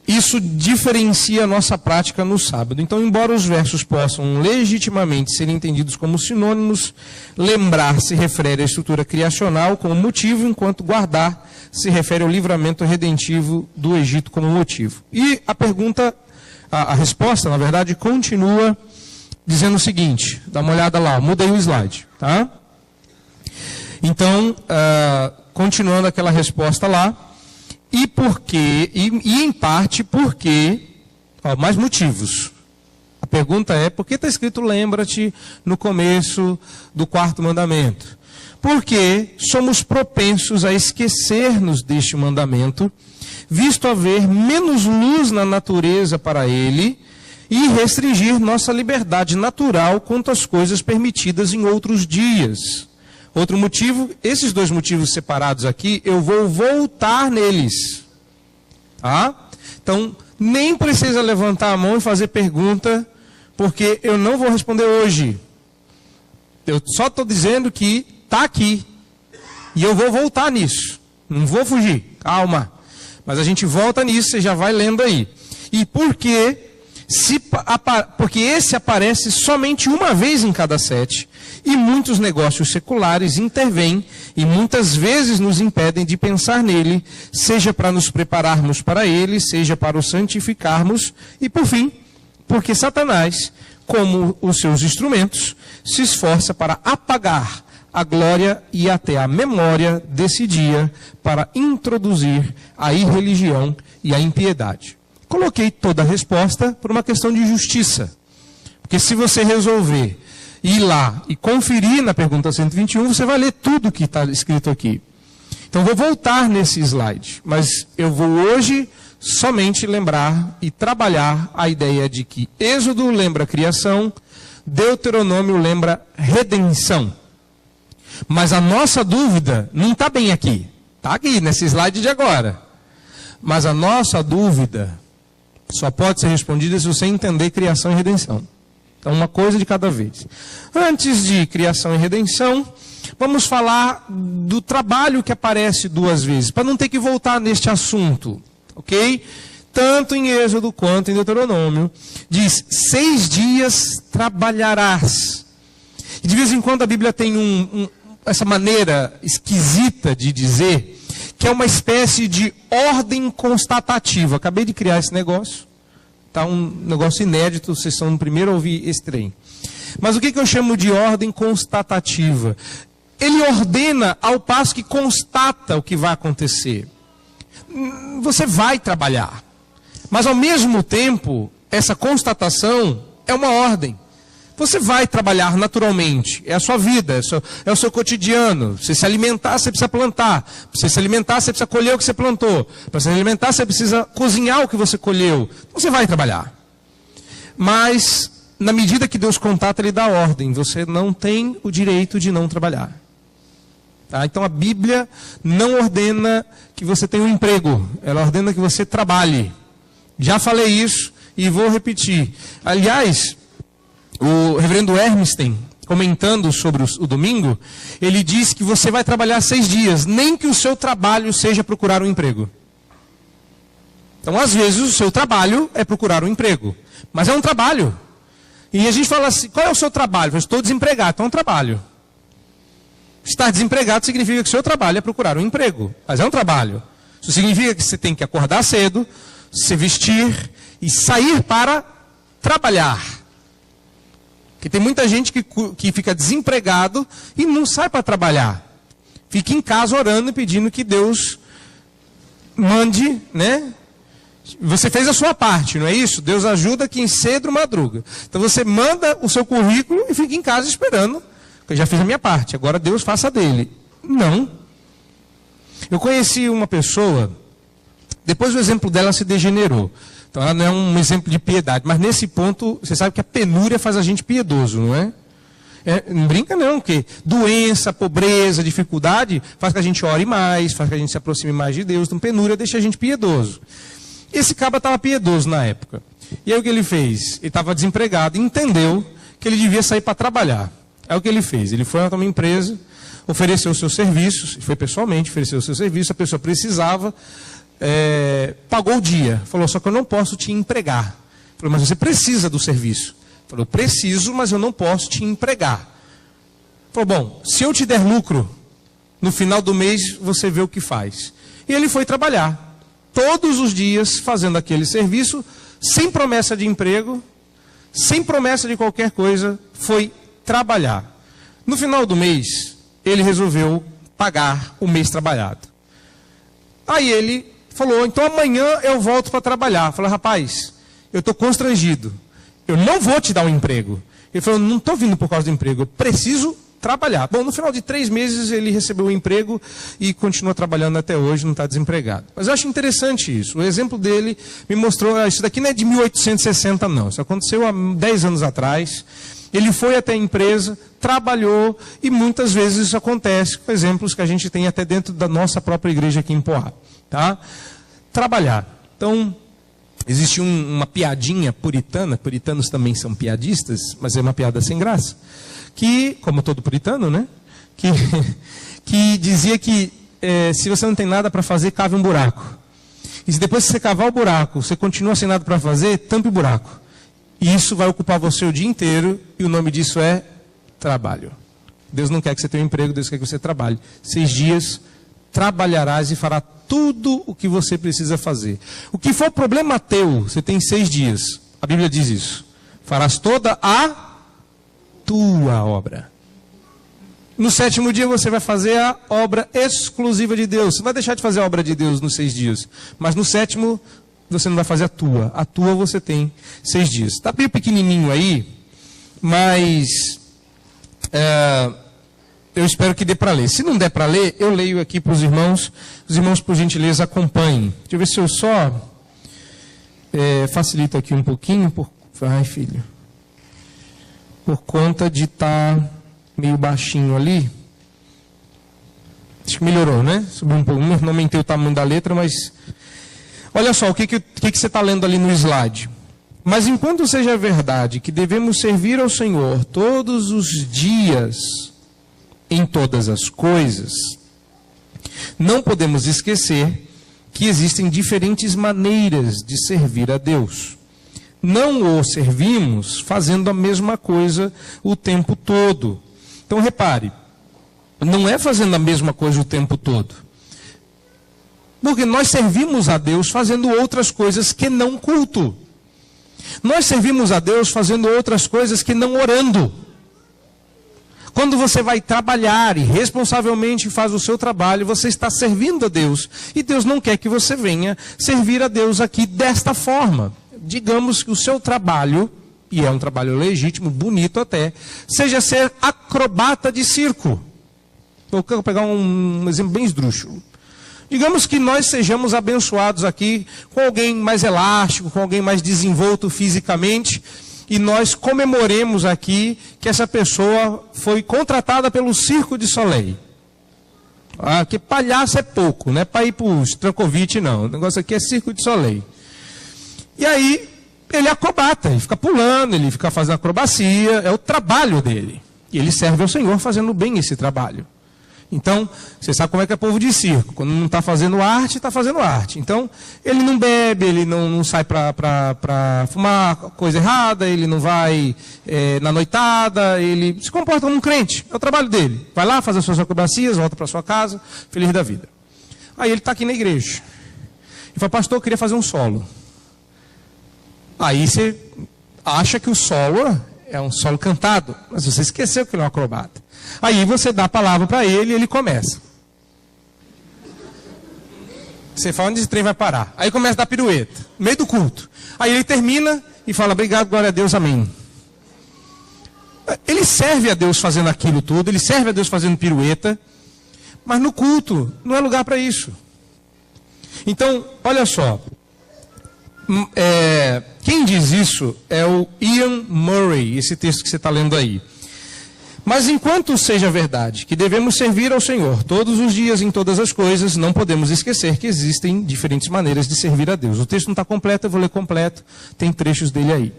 isso diferencia a nossa prática no sábado. Então, embora os versos possam legitimamente ser entendidos como sinônimos, lembrar se refere à estrutura criacional como motivo, enquanto guardar se refere ao livramento redentivo do Egito como motivo. E a pergunta, a resposta, na verdade, continua dizendo o seguinte, dá uma olhada lá, mudei o slide, tá? Então, continuando aquela resposta lá, e por quê? E em parte porque, mais motivos. A pergunta é, por que está escrito lembra-te no começo do 4º mandamento? Porque somos propensos a esquecer-nos deste mandamento, visto haver menos luz na natureza para ele, e restringir nossa liberdade natural quanto às coisas permitidas em outros dias. Outro motivo, esses 2 motivos separados aqui, eu vou voltar neles. Tá? Então, nem precisa levantar a mão e fazer pergunta, porque eu não vou responder hoje. Eu só estou dizendo que está aqui. E eu vou voltar nisso. Não vou fugir. Calma. Mas a gente volta nisso, você já vai lendo aí. E por quê? Porque esse aparece somente uma vez em cada 7. E muitos negócios seculares intervêm e muitas vezes nos impedem de pensar nele, seja para nos prepararmos para ele, seja para o santificarmos. E por fim, porque Satanás, como os seus instrumentos, se esforça para apagar a glória e até a memória desse dia para introduzir a irreligião e a impiedade. Coloquei toda a resposta por uma questão de justiça. Porque se você resolver ir lá e conferir na pergunta 121, você vai ler tudo que está escrito aqui. Então vou voltar nesse slide, mas eu vou hoje somente lembrar e trabalhar a ideia de que Êxodo lembra criação, Deuteronômio lembra redenção. Mas a nossa dúvida não está bem aqui. Está aqui, nesse slide de agora. Mas a nossa dúvida só pode ser respondida se você entender criação e redenção. Então, uma coisa de cada vez. Antes de criação e redenção, vamos falar do trabalho que aparece 2 vezes, para não ter que voltar neste assunto. Ok? Tanto em Êxodo quanto em Deuteronômio, diz, 6 dias trabalharás. E de vez em quando a Bíblia tem essa maneira esquisita de dizer, que é uma espécie de ordem constatativa. Acabei de criar esse negócio. Está um negócio inédito, vocês são o primeiro a ouvir esse trem. Mas o que eu chamo de ordem constatativa? Ele ordena ao passo que constata o que vai acontecer. Você vai trabalhar. Mas ao mesmo tempo, essa constatação é uma ordem. Você vai trabalhar naturalmente, é a sua vida, é o seu cotidiano. Para você se alimentar, você precisa plantar. Para você se alimentar, você precisa colher o que você plantou. Para se alimentar, você precisa cozinhar o que você colheu. Então, você vai trabalhar. Mas, na medida que Deus contata, Ele dá ordem. Você não tem o direito de não trabalhar. Tá? Então, a Bíblia não ordena que você tenha um emprego. Ela ordena que você trabalhe. Já falei isso e vou repetir. Aliás, o reverendo Hermstein, comentando sobre o domingo, ele diz que você vai trabalhar 6 dias, nem que o seu trabalho seja procurar um emprego. Então, às vezes, o seu trabalho é procurar um emprego. Mas é um trabalho. E a gente fala assim, qual é o seu trabalho? Eu estou desempregado, então é um trabalho. Estar desempregado significa que o seu trabalho é procurar um emprego. Mas é um trabalho. Isso significa que você tem que acordar cedo, se vestir e sair para trabalhar. Porque tem muita gente que fica desempregado e não sai para trabalhar. Fica em casa orando e pedindo que Deus mande, né? Você fez a sua parte, não é isso? Deus ajuda quem cedo madruga. Então você manda o seu currículo e fica em casa esperando. Eu já fiz a minha parte, agora Deus faça a dele. Não. Eu conheci uma pessoa, depois o exemplo dela se degenerou. Então ela não é um exemplo de piedade, mas nesse ponto, você sabe que a penúria faz a gente piedoso, não é? Não brinca não, porque doença, pobreza, dificuldade, faz que a gente ore mais, faz que a gente se aproxime mais de Deus. Então penúria deixa a gente piedoso. Esse cabra estava piedoso na época. E aí o que ele fez? Ele estava desempregado, entendeu que ele devia sair para trabalhar. Aí o que ele fez? Ele foi a uma empresa, ofereceu os seus serviços, foi pessoalmente, ofereceu os seus serviços, a pessoa precisava, pagou o dia. Falou, só que eu não posso te empregar. Falou, mas você precisa do serviço. Falou, preciso, mas eu não posso te empregar. Falou, bom, se eu te der lucro, no final do mês você vê o que faz. E ele foi trabalhar. Todos os dias fazendo aquele serviço, sem promessa de emprego, sem promessa de qualquer coisa, foi trabalhar. No final do mês, ele resolveu pagar o mês trabalhado. Aí ele falou, então amanhã eu volto para trabalhar. Falou, rapaz, eu estou constrangido, eu não vou te dar um emprego. Ele falou, não estou vindo por causa do emprego, eu preciso trabalhar. Bom, no final de 3 meses ele recebeu um emprego e continua trabalhando até hoje, não está desempregado. Mas eu acho interessante isso. O exemplo dele me mostrou, isso daqui não é de 1860 não, isso aconteceu há 10 anos atrás. Ele foi até a empresa, trabalhou e muitas vezes isso acontece com exemplos que a gente tem até dentro da nossa própria igreja aqui em Poá. Tá? Trabalhar. Então, existe uma piadinha puritana, puritanos também são piadistas, mas é uma piada sem graça. Que, como todo puritano, né? Que dizia que se você não tem nada para fazer, cave um buraco. E se depois que você cavar o buraco, você continua sem nada para fazer, tampe o buraco. E isso vai ocupar você o dia inteiro, e o nome disso é trabalho. Deus não quer que você tenha um emprego, Deus quer que você trabalhe. 6 dias, trabalharás e fará tudo o que você precisa fazer. O que for problema teu, você tem 6 dias. A Bíblia diz isso. Farás toda a tua obra. No 7º dia você vai fazer a obra exclusiva de Deus. Você vai deixar de fazer a obra de Deus nos 6 dias. Mas no 7º você não vai fazer a tua. A tua você tem 6 dias. Está bem pequenininho aí, mas eu espero que dê para ler. Se não der para ler, eu leio aqui para os irmãos. Os irmãos, por gentileza, acompanhem. Deixa eu ver se eu só facilito aqui um pouquinho. Ai, filho. Por conta de estar meio baixinho ali. Acho que melhorou, né? Subiu um pouco. Não aumentei o tamanho da letra, mas... Olha só, o que você está lendo ali no slide. Mas enquanto seja verdade que devemos servir ao Senhor todos os dias, em todas as coisas, não podemos esquecer que existem diferentes maneiras de servir a Deus. Não o servimos fazendo a mesma coisa o tempo todo. Então repare, não é fazendo a mesma coisa o tempo todo. Porque nós servimos a Deus fazendo outras coisas que não culto. Nós servimos a Deus fazendo outras coisas que não orando. Quando você vai trabalhar e responsavelmente faz o seu trabalho, você está servindo a Deus. E Deus não quer que você venha servir a Deus aqui desta forma. Digamos que o seu trabalho, e é um trabalho legítimo, bonito até, seja ser acrobata de circo. Vou pegar um exemplo bem esdrúxulo. Digamos que nós sejamos abençoados aqui com alguém mais elástico, com alguém mais desenvolto fisicamente, e nós comemoremos aqui que essa pessoa foi contratada pelo Circo de Soleil. Que palhaço é pouco, não é para ir para o Strankovic, não. O negócio aqui é Circo de Soleil. E aí, ele acrobata, ele fica pulando, ele fica fazendo acrobacia, é o trabalho dele. E ele serve ao Senhor fazendo bem esse trabalho. Então, você sabe como é que é povo de circo. Quando não está fazendo arte, está fazendo arte. Então, ele não bebe, ele não sai para fumar coisa errada, ele não vai na noitada, ele se comporta como um crente. É o trabalho dele. Vai lá, faz as suas acrobacias, volta para sua casa, feliz da vida. Aí ele está aqui na igreja. Ele fala, pastor, eu queria fazer um solo. Aí você acha que o solo é um solo cantado, mas você esqueceu que ele é um acrobata. Aí você dá a palavra para ele e ele começa. Você fala, onde esse trem vai parar? Aí começa a dar pirueta, no meio do culto. Aí ele termina e fala, obrigado, glória a Deus, amém. Ele serve a Deus fazendo aquilo tudo, ele serve a Deus fazendo pirueta, mas no culto não é lugar para isso. Então, olha só. Quem diz isso é o Ian Murray, esse texto que você está lendo aí. Mas enquanto seja verdade que devemos servir ao Senhor todos os dias em todas as coisas, não podemos esquecer que existem diferentes maneiras de servir a Deus. O texto não está completo, eu vou ler completo, tem trechos dele aí.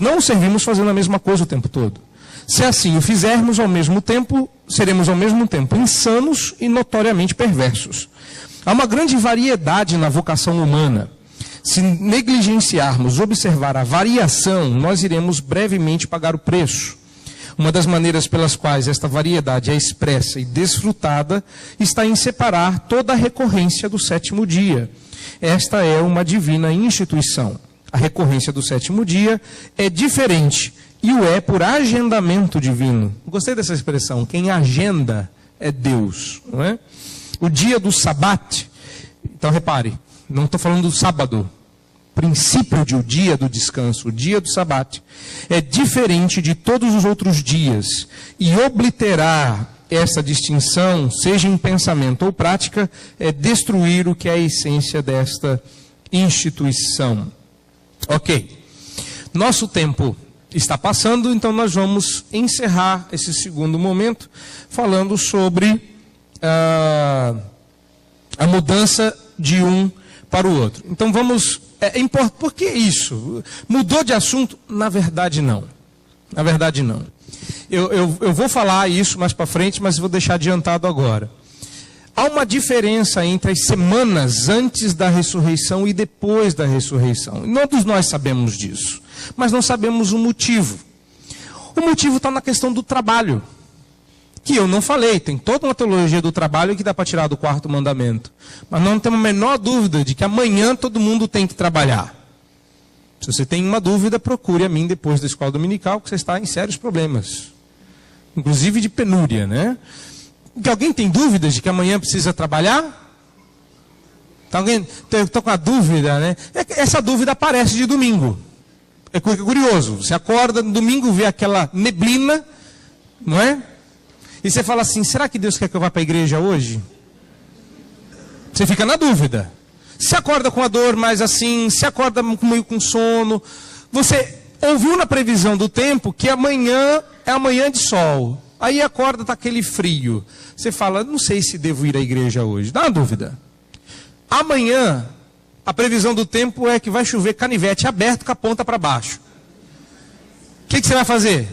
Não o servimos fazendo a mesma coisa o tempo todo. Se assim o fizermos ao mesmo tempo, seremos ao mesmo tempo insanos e notoriamente perversos. Há uma grande variedade na vocação humana. Se negligenciarmos observar a variação, nós iremos brevemente pagar o preço. Uma das maneiras pelas quais esta variedade é expressa e desfrutada está em separar toda a recorrência do sétimo dia. Esta é uma divina instituição. A recorrência do sétimo dia é diferente e o é por agendamento divino. Gostei dessa expressão. Quem agenda é Deus, não é? O dia do sabate, então repare, não estou falando do sábado, princípio de o dia do descanso, o dia do sabate, é diferente de todos os outros dias, e obliterar essa distinção, seja em pensamento ou prática, é destruir o que é a essência desta instituição. Ok, nosso tempo está passando, então nós vamos encerrar esse segundo momento, falando sobre a mudança de um para o outro. Então vamos... por que isso? Mudou de assunto? Na verdade não. Na verdade não. Eu vou falar isso mais para frente, mas vou deixar adiantado agora. Há uma diferença entre as semanas antes da ressurreição e depois da ressurreição. Todos nós sabemos disso, mas não sabemos o motivo. O motivo está na questão do trabalho, que eu não falei. Tem toda uma teologia do trabalho que dá para tirar do quarto mandamento. Mas não temos a menor dúvida de que amanhã todo mundo tem que trabalhar. Se você tem uma dúvida, procure a mim depois da escola dominical, que você está em sérios problemas. Inclusive de penúria, né? Que alguém tem dúvidas de que amanhã precisa trabalhar? Estou com a dúvida, né? Essa dúvida aparece de domingo. É curioso. Você acorda no domingo, vê aquela neblina, não é? E você fala assim, será que Deus quer que eu vá para a igreja hoje? Você fica na dúvida. Se acorda com a dor mais assim, se acorda meio com sono. Você ouviu na previsão do tempo que amanhã é amanhã de sol. Aí acorda, está aquele frio. Você fala, não sei se devo ir à igreja hoje. Dá uma dúvida. Amanhã, a previsão do tempo é que vai chover canivete aberto com a ponta para baixo. O que você vai fazer?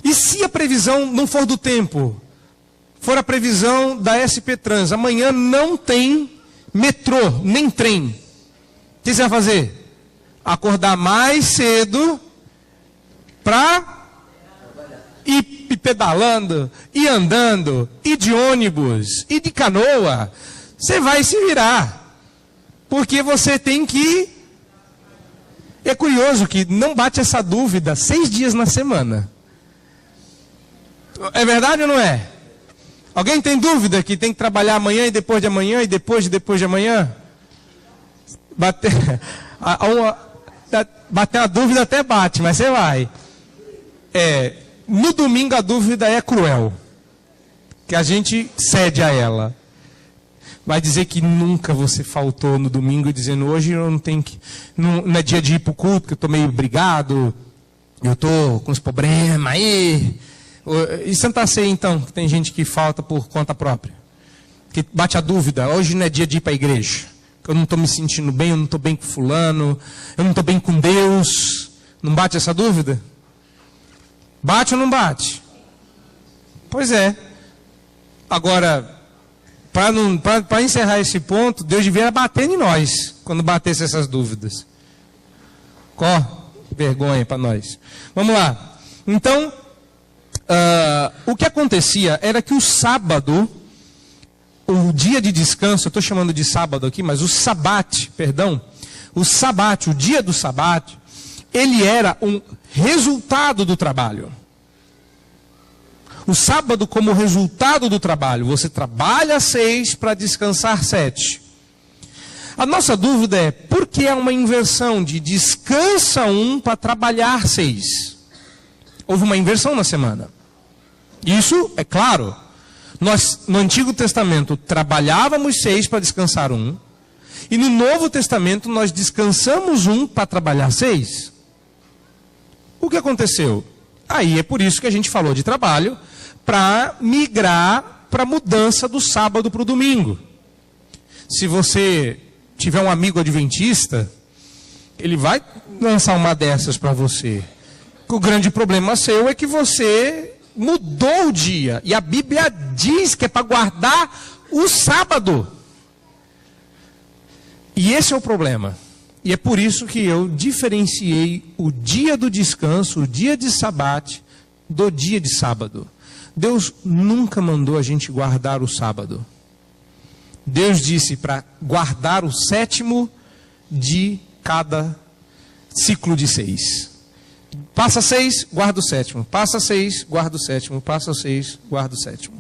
E se a previsão não for do tempo, for a previsão da SP Trans, amanhã não tem metrô, nem trem. O que você vai fazer? Acordar mais cedo para ir pedalando, ir andando, ir de ônibus, ir de canoa. Você vai se virar. Porque você tem que... É curioso que não bate essa dúvida 6 dias na semana. É verdade ou não é? Alguém tem dúvida que tem que trabalhar amanhã e depois de amanhã e depois de amanhã? Bater a dúvida até bate, mas você vai. No domingo a dúvida é cruel, que a gente cede a ela. Vai dizer que nunca você faltou no domingo dizendo, hoje eu não tenho que... Não é dia de ir para o culto, que eu estou meio brigado, eu estou com os problemas aí... E Santa Ceia, então, que tem gente que falta por conta própria. Que bate a dúvida, hoje não é dia de ir para a igreja. Eu não estou me sentindo bem, eu não estou bem com fulano, eu não estou bem com Deus. Não bate essa dúvida? Bate ou não bate? Pois é. Agora, para encerrar esse ponto, Deus devia bater em nós, quando batesse essas dúvidas. Vergonha para nós. Vamos lá. Então, o que acontecia era que o sábado, o dia de descanso, eu estou chamando de sábado aqui, mas o sabate, o dia do sabate, ele era um resultado do trabalho. O sábado como resultado do trabalho. Você trabalha 6 para descansar 7. A nossa dúvida é, por que há uma inversão de descansa 1 para trabalhar 6? Houve uma inversão na semana. Isso, é claro, nós no Antigo Testamento trabalhávamos 6 para descansar 1. E no Novo Testamento nós descansamos 1 para trabalhar 6. O que aconteceu? Aí é por isso que a gente falou de trabalho, para migrar para a mudança do sábado para o domingo. Se você tiver um amigo adventista, ele vai lançar uma dessas para você. O grande problema seu é que você mudou o dia. E a Bíblia diz que é para guardar o sábado. E esse é o problema. E é por isso que eu diferenciei o dia do descanso, o dia de sabate, do dia de sábado. Deus nunca mandou a gente guardar o sábado. Deus disse para guardar o 7º de cada ciclo de 6. Passa 6, guarda o 7º. Passa 6, guarda o 7º. Passa 6, guarda o 7º.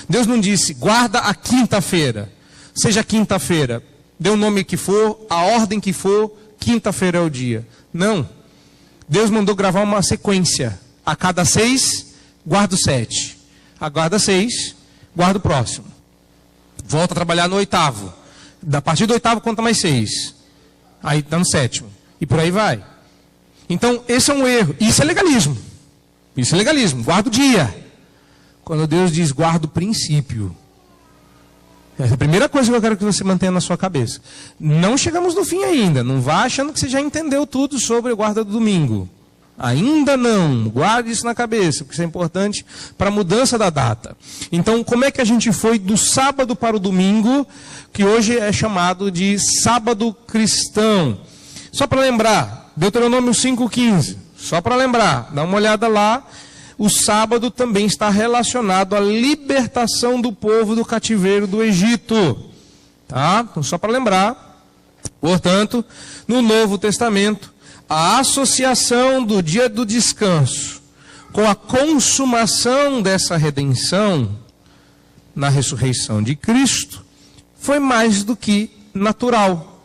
Deus não disse, guarda a quinta-feira. Seja quinta-feira. Dê o nome que for, a ordem que for, quinta-feira é o dia. Não. Deus mandou gravar uma sequência. A cada 6, guarda o 7. Aguarda 6, guarda o próximo. Volta a trabalhar no 8º. A partir do 8º conta mais 6. Aí está no 7º. E por aí vai. Então, esse é um erro. Isso é legalismo. Isso é legalismo. Guarda o dia. Quando Deus diz guarda o princípio. Essa é a primeira coisa que eu quero que você mantenha na sua cabeça. Não chegamos no fim ainda. Não vá achando que você já entendeu tudo sobre a guarda do domingo. Ainda não. Guarde isso na cabeça, porque isso é importante para a mudança da data. Então, como é que a gente foi do sábado para o domingo, que hoje é chamado de sábado cristão? Só para lembrar, Deuteronômio 5,15. Só para lembrar, dá uma olhada lá. O sábado também está relacionado à libertação do povo do cativeiro do Egito. Tá? Então, só para lembrar. Portanto, no Novo Testamento, a associação do dia do descanso com a consumação dessa redenção na ressurreição de Cristo foi mais do que natural,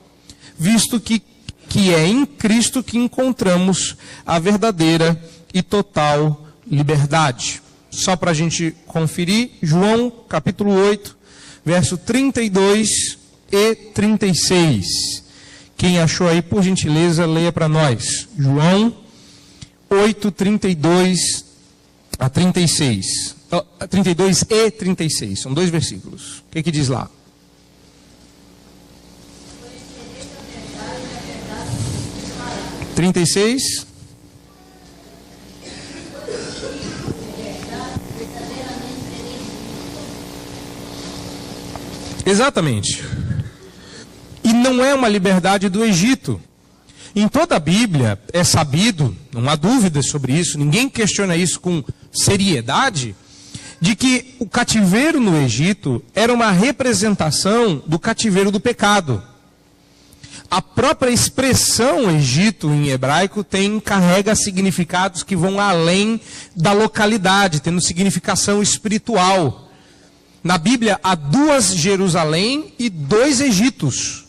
visto que é em Cristo que encontramos a verdadeira e total liberdade. Só para a gente conferir, João capítulo 8, verso 32 e 36. Quem achou aí, por gentileza, leia para nós. João 8, 32 a 36. 32 e 36. São 2 versículos. O que diz lá? (36) 36. Exatamente. E não é uma liberdade do Egito. Em toda a Bíblia é sabido, não há dúvidas sobre isso, ninguém questiona isso com seriedade, de que o cativeiro no Egito era uma representação do cativeiro do pecado. A própria expressão Egito em hebraico carrega significados que vão além da localidade, tendo significação espiritual. Na Bíblia há 2 Jerusalém e 2 Egitos.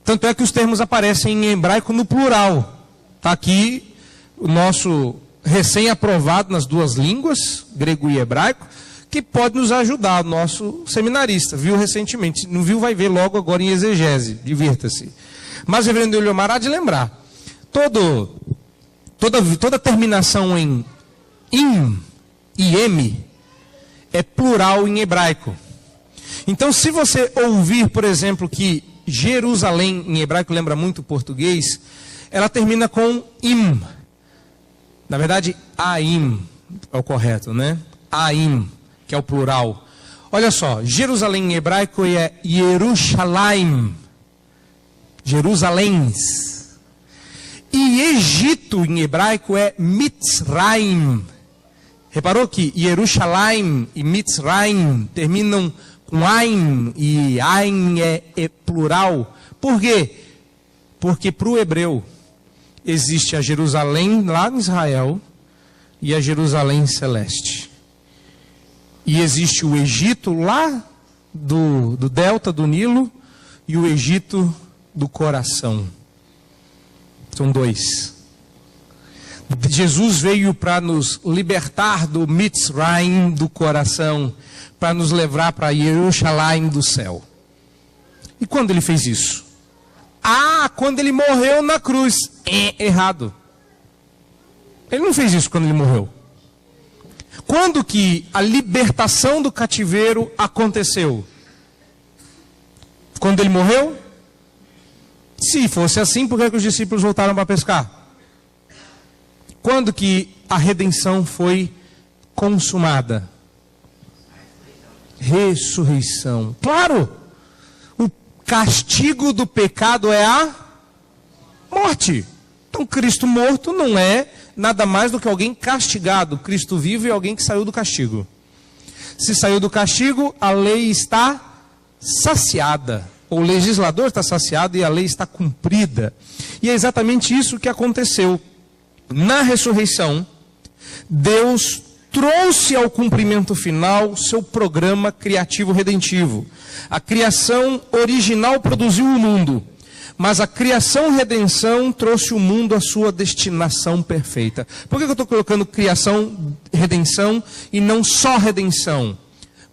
Tanto é que os termos aparecem em hebraico no plural. Está aqui o nosso recém-aprovado nas 2 línguas, grego e hebraico, que pode nos ajudar, o nosso seminarista. Viu recentemente, não viu, vai ver logo agora em exegese, divirta-se. Mas o reverendo Eliomar há de lembrar, toda terminação em im e em é plural em hebraico. Então, se você ouvir, por exemplo, que Jerusalém, em hebraico, lembra muito o português, ela termina com im. Na verdade, Aim é o correto, né? Aim, que é o plural. Olha só, Jerusalém em hebraico é Yerushalayim. Jerusaléns. E Egito em hebraico é Mitzrayim. Reparou que Yerushalayim e Mitzrayim terminam com Ain, e Ain é plural. Por quê? Porque para o hebreu existe a Jerusalém lá em Israel e a Jerusalém celeste. E existe o Egito lá do delta do Nilo e o Egito do coração. São dois. Jesus veio para nos libertar do Mitzrayim do coração, para nos levar para Yerushalayim do céu. E quando ele fez isso? Quando ele morreu na cruz. Errado. Ele não fez isso quando ele morreu. Quando que a libertação do cativeiro aconteceu? Quando ele morreu? Se fosse assim, por que os discípulos voltaram para pescar? Quando que a redenção foi consumada? Ressurreição. Claro! O castigo do pecado é a morte. Então Cristo morto não é nada mais do que alguém castigado. Cristo vivo é alguém que saiu do castigo. Se saiu do castigo, a lei está saciada. O legislador está saciado e a lei está cumprida. E é exatamente isso que aconteceu. Na ressurreição, Deus trouxe ao cumprimento final seu programa criativo redentivo. A criação original produziu o mundo, mas a criação-redenção trouxe o mundo à sua destinação perfeita. Por que eu estou colocando criação-redenção e não só redenção?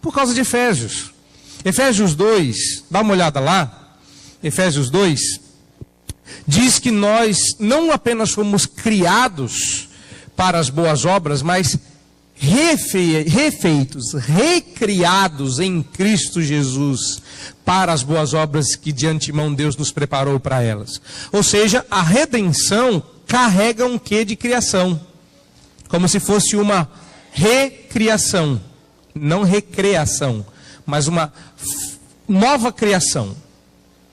Por causa de Efésios. Efésios 2, dá uma olhada lá. Efésios 2, diz que nós não apenas fomos criados para as boas obras, mas refeitos, recriados em Cristo Jesus para as boas obras que de antemão Deus nos preparou para elas. Ou seja, a redenção carrega um quê de criação, como se fosse uma recriação, não recreação, mas uma nova criação.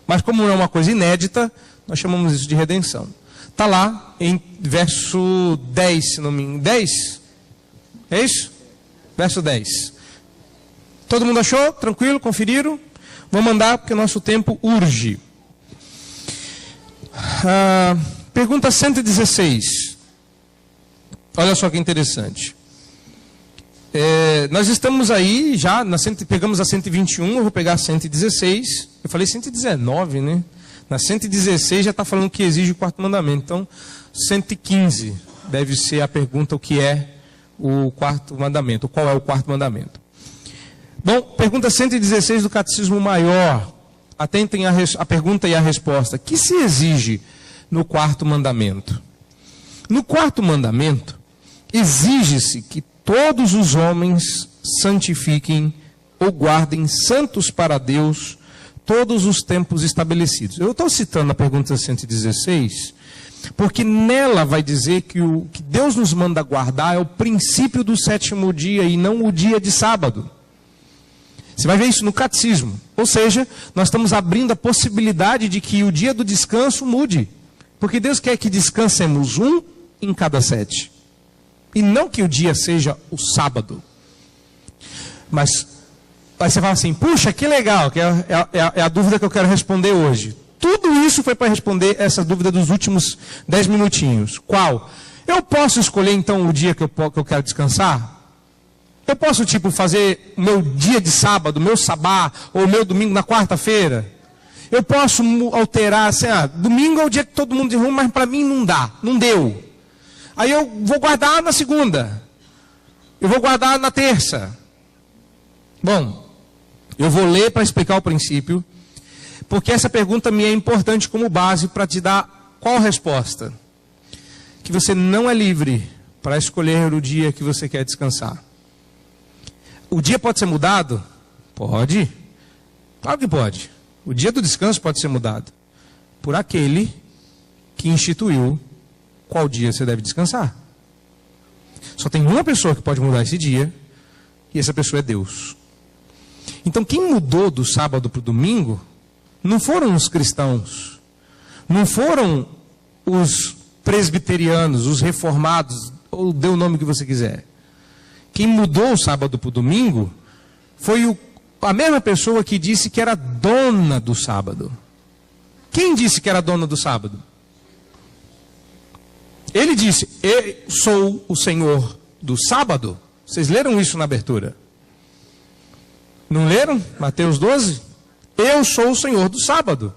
Mas como não é uma coisa inédita, nós chamamos isso de redenção. Está lá em verso 10, se não me engano. 10? É isso? Verso 10. Todo mundo achou? Tranquilo? Conferiram? Vamos andar porque o nosso tempo urge. Pergunta 116. Olha só que interessante. Nós estamos aí já, pegamos a 121, eu vou pegar a 116. Eu falei 119, né? Na 116 já está falando que exige o quarto mandamento. Então, 115 deve ser a pergunta, o que é o quarto mandamento, qual é o quarto mandamento. Bom, pergunta 116 do Catecismo Maior. Atentem a pergunta e a resposta. O que se exige no quarto mandamento? No quarto mandamento, exige-se que todos os homens santifiquem ou guardem santos para Deus todos os tempos estabelecidos. Eu estou citando a pergunta 116, porque nela vai dizer que o que Deus nos manda guardar é o princípio do sétimo dia e não o dia de sábado. Você vai ver isso no catecismo. Ou seja, nós estamos abrindo a possibilidade de que o dia do descanso mude. Porque Deus quer que descansemos um em cada 7. E não que o dia seja o sábado. Mas aí você fala assim, puxa, que legal, que é a dúvida que eu quero responder hoje. Tudo isso foi para responder essa dúvida dos últimos 10 minutinhos. Qual? Eu posso escolher então o dia que eu quero descansar? Eu posso fazer meu dia de sábado, meu sabá, ou meu domingo na quarta-feira? Eu posso alterar assim, domingo é o dia que todo mundo derruba, mas para mim não dá, não deu. Aí eu vou guardar na segunda. Eu vou guardar na terça. Bom, eu vou ler para explicar o princípio, porque essa pergunta me é importante como base para te dar qual resposta? Que você não é livre para escolher o dia que você quer descansar. O dia pode ser mudado? Pode. Claro que pode. O dia do descanso pode ser mudado por aquele que instituiu qual dia você deve descansar. Só tem uma pessoa que pode mudar esse dia, e essa pessoa é Deus. Então quem mudou do sábado para o domingo não foram os cristãos, não foram os presbiterianos, os reformados, ou dê o nome que você quiser. Quem mudou o sábado para o domingo foi a mesma pessoa que disse que era dona do sábado. Quem disse que era dona do sábado? Ele disse: eu sou o Senhor do sábado. Vocês leram isso na abertura? Não leram? Mateus 12? Eu sou o Senhor do sábado.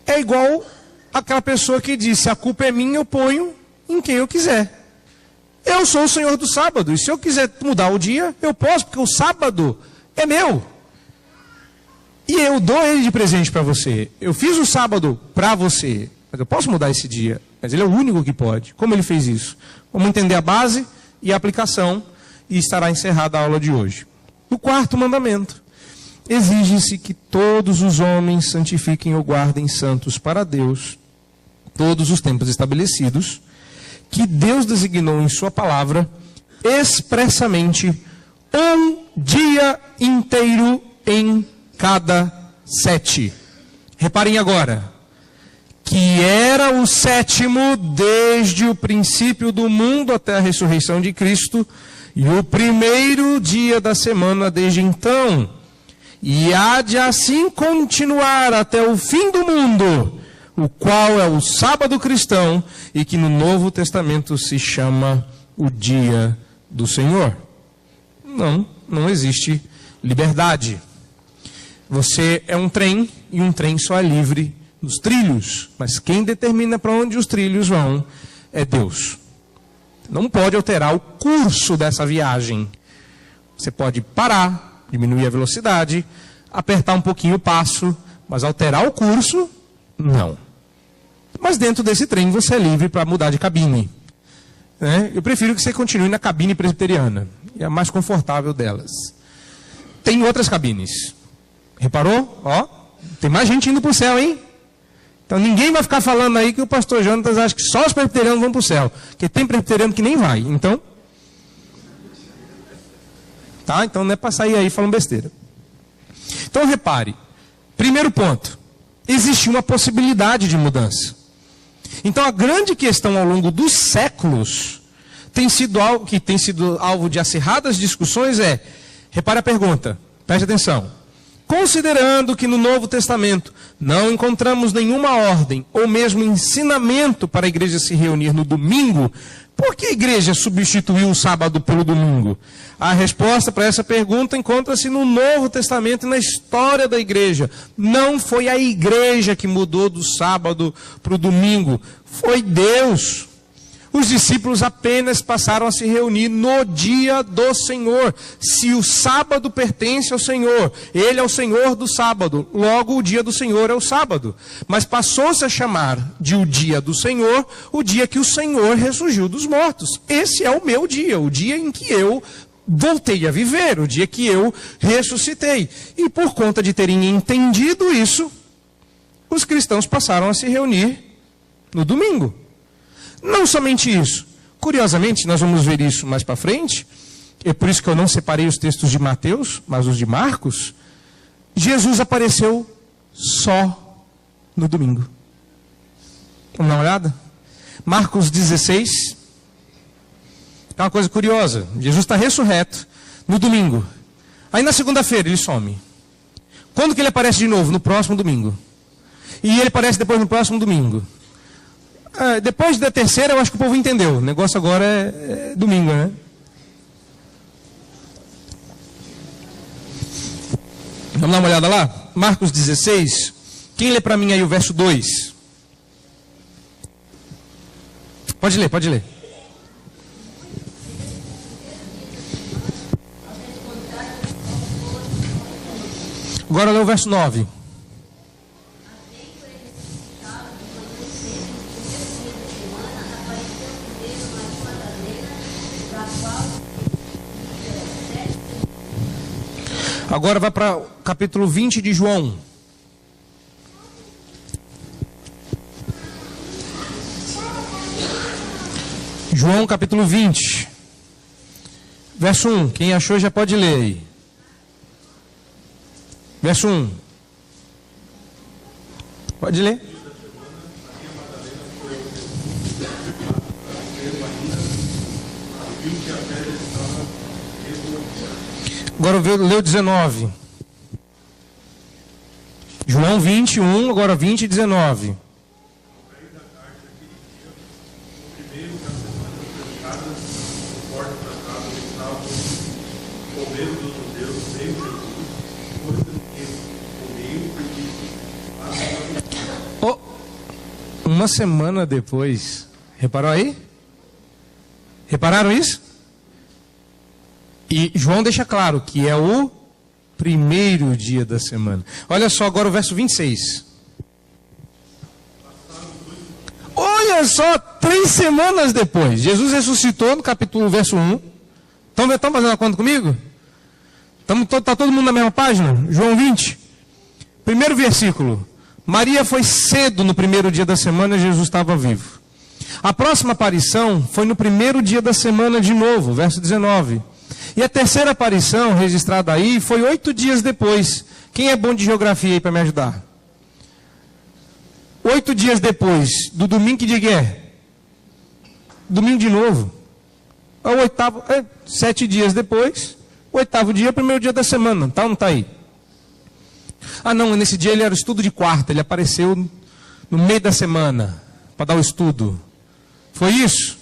É igual aquela pessoa que disse: a culpa é minha, eu ponho em quem eu quiser. Eu sou o Senhor do sábado. E se eu quiser mudar o dia, eu posso, porque o sábado é meu. E eu dou ele de presente para você. Eu fiz o sábado para você, mas eu posso mudar esse dia. Mas ele é o único que pode. Como ele fez isso? Vamos entender a base e a aplicação, e estará encerrada a aula de hoje. O quarto mandamento: exige-se que todos os homens santifiquem ou guardem santos para Deus todos os tempos estabelecidos, que Deus designou em sua palavra, expressamente um dia inteiro em cada 7. Reparem agora, que era o 7º desde o princípio do mundo até a ressurreição de Cristo, e o primeiro dia da semana desde então, e há de assim continuar até o fim do mundo, o qual é o sábado cristão, e que no Novo Testamento se chama o dia do Senhor. Não existe liberdade. Você é um trem, e um trem só é livre nos trilhos, mas quem determina para onde os trilhos vão é Deus. Não pode alterar o curso dessa viagem. Você pode parar, diminuir a velocidade, apertar um pouquinho o passo, mas alterar o curso, não. Mas dentro desse trem você é livre para mudar de cabine. Eu prefiro que você continue na cabine presbiteriana. É a mais confortável delas. Tem outras cabines. Reparou? Ó, tem mais gente indo para o céu, hein? Então ninguém vai ficar falando aí que o pastor Jonatas acha que só os presbiterianos vão para o céu. Porque tem presbiteriano que nem vai. Então, tá? Então não é para sair aí falando besteira. Então repare. Primeiro ponto. Existe uma possibilidade de mudança. Então a grande questão ao longo dos séculos tem sido algo que tem sido alvo de acirradas discussões repare a pergunta, preste atenção. Considerando que no Novo Testamento não encontramos nenhuma ordem ou mesmo ensinamento para a igreja se reunir no domingo, por que a igreja substituiu o sábado pelo domingo? A resposta para essa pergunta encontra-se no Novo Testamento e na história da igreja. Não foi a igreja que mudou do sábado para o domingo, foi Deus. Os discípulos apenas passaram a se reunir no dia do Senhor. Se o sábado pertence ao Senhor, Ele é o Senhor do sábado, logo o dia do Senhor é o sábado. Mas passou-se a chamar de o dia do Senhor, o dia que o Senhor ressurgiu dos mortos. Esse é o meu dia, o dia em que eu voltei a viver, o dia que eu ressuscitei. E por conta de terem entendido isso, os cristãos passaram a se reunir no domingo. Não somente isso. Curiosamente, nós vamos ver isso mais para frente. É por isso que eu não separei os textos de Mateus, mas os de Marcos. Jesus apareceu só no domingo. Vamos dar uma olhada? Marcos 16. É uma coisa curiosa. Jesus está ressurreto no domingo. Aí na segunda-feira ele some. Quando que ele aparece de novo? No próximo domingo. E ele aparece depois no próximo domingo. Depois da terceira, eu acho que o povo entendeu. O negócio agora é domingo, né? Vamos dar uma olhada lá? Marcos 16. Quem lê para mim aí o verso 2? Pode ler, pode ler. Agora lê o verso 9. Agora vai para o capítulo 20 de João. João capítulo 20, verso 1. Quem achou já pode ler aí. Verso 1. Pode ler. Agora lê o 19. João 21, agora 20 e 19. Oh, uma semana depois. Reparou aí? Repararam isso? E João deixa claro que é o primeiro dia da semana. Olha só agora o verso 26. Olha só, 3 semanas depois. Jesus ressuscitou no capítulo, verso 1. Estão fazendo a conta comigo? Está todo mundo na mesma página? João 20. Primeiro versículo. Maria foi cedo no primeiro dia da semana e Jesus estava vivo. A próxima aparição foi no primeiro dia da semana de novo, verso 19. E a terceira aparição registrada aí foi 8 dias depois. Quem é bom de geografia aí para me ajudar? 8 dias depois do domingo, que dia que é? Domingo de novo. É o oitavo, 7 dias depois, o 8º dia, primeiro dia da semana. Tá ou não está aí? Ah não, nesse dia ele era o estudo de quarta, ele apareceu no meio da semana para dar o estudo. Foi isso?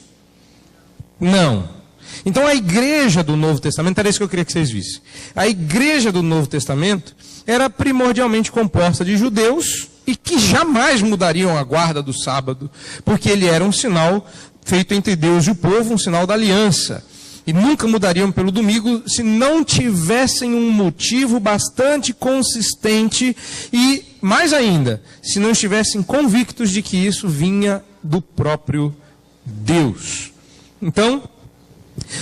Não. Então a igreja do Novo Testamento, era isso que eu queria que vocês vissem. A igreja do Novo Testamento era primordialmente composta de judeus e que jamais mudariam a guarda do sábado, porque ele era um sinal feito entre Deus e o povo, um sinal da aliança. E nunca mudariam pelo domingo se não tivessem um motivo bastante consistente e, mais ainda, se não estivessem convictos de que isso vinha do próprio Deus. Então,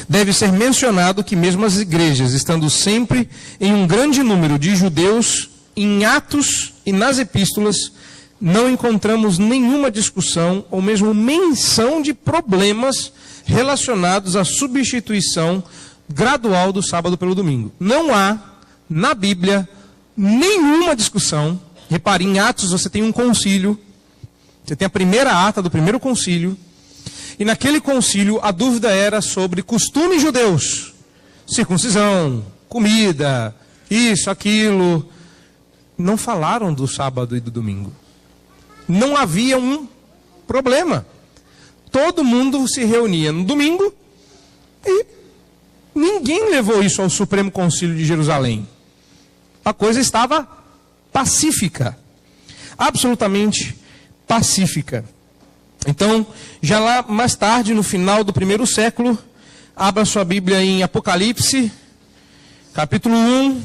deve ser mencionado que mesmo as igrejas, estando sempre em um grande número de judeus, em Atos e nas epístolas, não encontramos nenhuma discussão ou mesmo menção de problemas relacionados à substituição gradual do sábado pelo domingo. Não há, na Bíblia, nenhuma discussão. Repare, em Atos você tem um concílio, você tem a primeira ata do primeiro concílio, e naquele concílio a dúvida era sobre costumes judeus, circuncisão, comida, isso, aquilo. Não falaram do sábado e do domingo. Não havia um problema. Todo mundo se reunia no domingo e ninguém levou isso ao Supremo Concílio de Jerusalém. A coisa estava pacífica, absolutamente pacífica. Então, já lá mais tarde, no final do 1º século, abra sua Bíblia em Apocalipse, capítulo 1,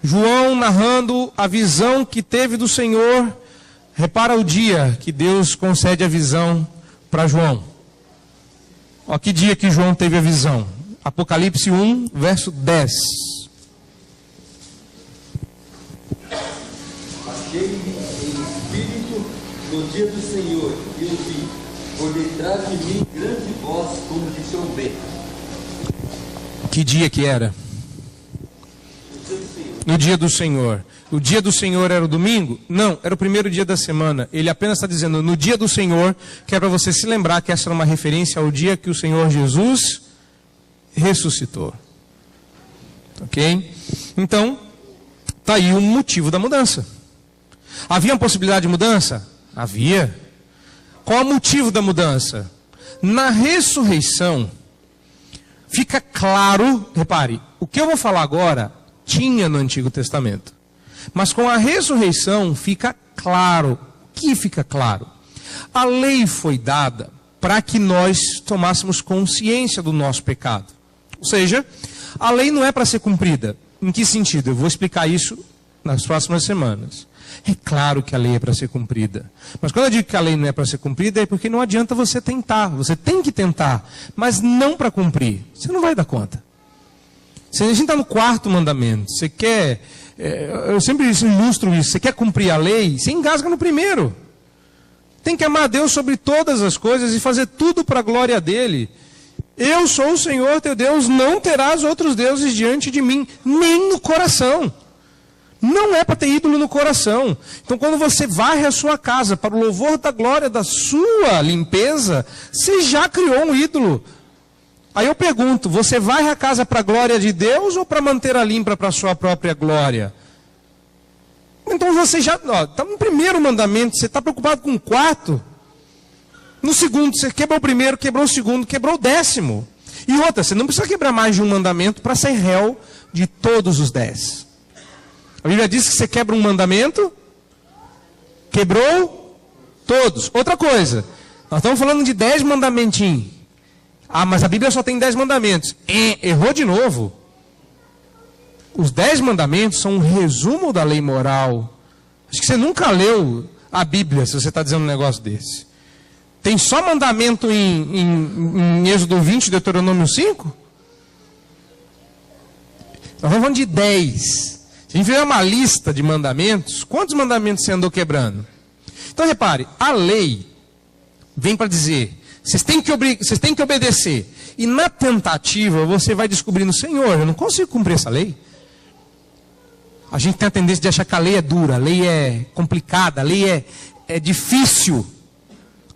João narrando a visão que teve do Senhor. Repara o dia que Deus concede a visão para João. Ó, que dia que João teve a visão. Apocalipse 1, verso 10. Achei-me em espírito no dia do Senhor, e ouvi, por detrás de mim, grande voz, como de chover. Que dia que era? No dia do Senhor. O dia do Senhor era o domingo? Não, era o primeiro dia da semana. Ele apenas está dizendo no dia do Senhor, que é para você se lembrar que essa era uma referência ao dia que o Senhor Jesus ressuscitou. Ok? Então, está aí o motivo da mudança. Havia uma possibilidade de mudança? Havia. Qual é o motivo da mudança? Na ressurreição, fica claro, repare, o que eu vou falar agora tinha no Antigo Testamento. Mas com a ressurreição fica claro. O que fica claro? A lei foi dada para que nós tomássemos consciência do nosso pecado. Ou seja, a lei não é para ser cumprida. Em que sentido? Eu vou explicar isso nas próximas semanas. É claro que a lei é para ser cumprida. Mas quando eu digo que a lei não é para ser cumprida, é porque não adianta você tentar. Você tem que tentar, mas não para cumprir. Você não vai dar conta. Se a gente está no 4º mandamento, você quer... eu sempre ilustro isso. Você quer cumprir a lei, você engasga no primeiro. Tem que amar a Deus sobre todas as coisas e fazer tudo para a glória dele. Eu sou o Senhor teu Deus, não terás outros deuses diante de mim, nem no coração. Não é para ter ídolo no coração. Então, quando você varre a sua casa para o louvor da glória da sua limpeza, você já criou um ídolo. Aí eu pergunto, você varre a casa para a glória de Deus ou para manter a limpa para a sua própria glória? Então você já, está no primeiro mandamento, você está preocupado com o quarto. No segundo, você quebrou o primeiro, quebrou o segundo, quebrou o 10º. E outra, você não precisa quebrar mais de um mandamento para ser réu de todos os 10. A Bíblia diz que você quebra um mandamento, quebrou todos. Outra coisa, nós estamos falando de 10 mandamentinhos. Ah, mas a Bíblia só tem 10 mandamentos. Errou de novo. Os 10 mandamentos são um resumo da lei moral. Acho que você nunca leu a Bíblia, se você está dizendo um negócio desse. Tem só mandamento em Êxodo 20, Deuteronômio 5? Nós estamos falando de 10. Se a gente fizer uma lista de mandamentos, quantos mandamentos você andou quebrando? Então repare, a lei vem para dizer, vocês têm que obedecer. E na tentativa você vai descobrindo, Senhor, eu não consigo cumprir essa lei. A gente tem a tendência de achar que a lei é dura, a lei é complicada, a lei é difícil.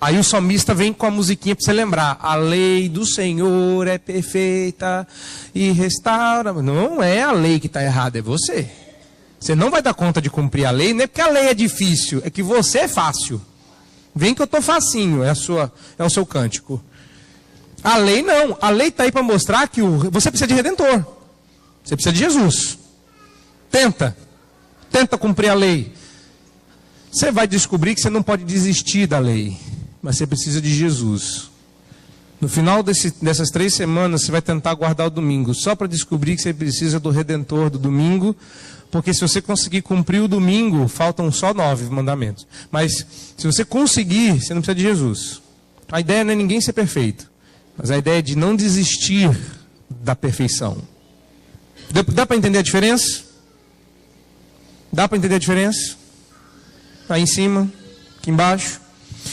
Aí o salmista vem com a musiquinha para você lembrar. A lei do Senhor é perfeita e restaura. Não é a lei que está errada, é você. Você não vai dar conta de cumprir a lei, não é porque a lei é difícil, é que você é fácil. Vem que eu estou facinho, é o seu cântico. A lei não, a lei está aí para mostrar que você precisa de redentor. Você precisa de Jesus. Tenta cumprir a lei. Você vai descobrir que você não pode desistir da lei, mas você precisa de Jesus. No final dessas 3 semanas, você vai tentar guardar o domingo, só para descobrir que você precisa do Redentor do domingo, porque se você conseguir cumprir o domingo, faltam só 9 mandamentos. Mas se você conseguir, você não precisa de Jesus. A ideia não é ninguém ser perfeito, mas a ideia é de não desistir da perfeição. Dá para entender a diferença? Dá para entender a diferença? Aí em cima, aqui embaixo.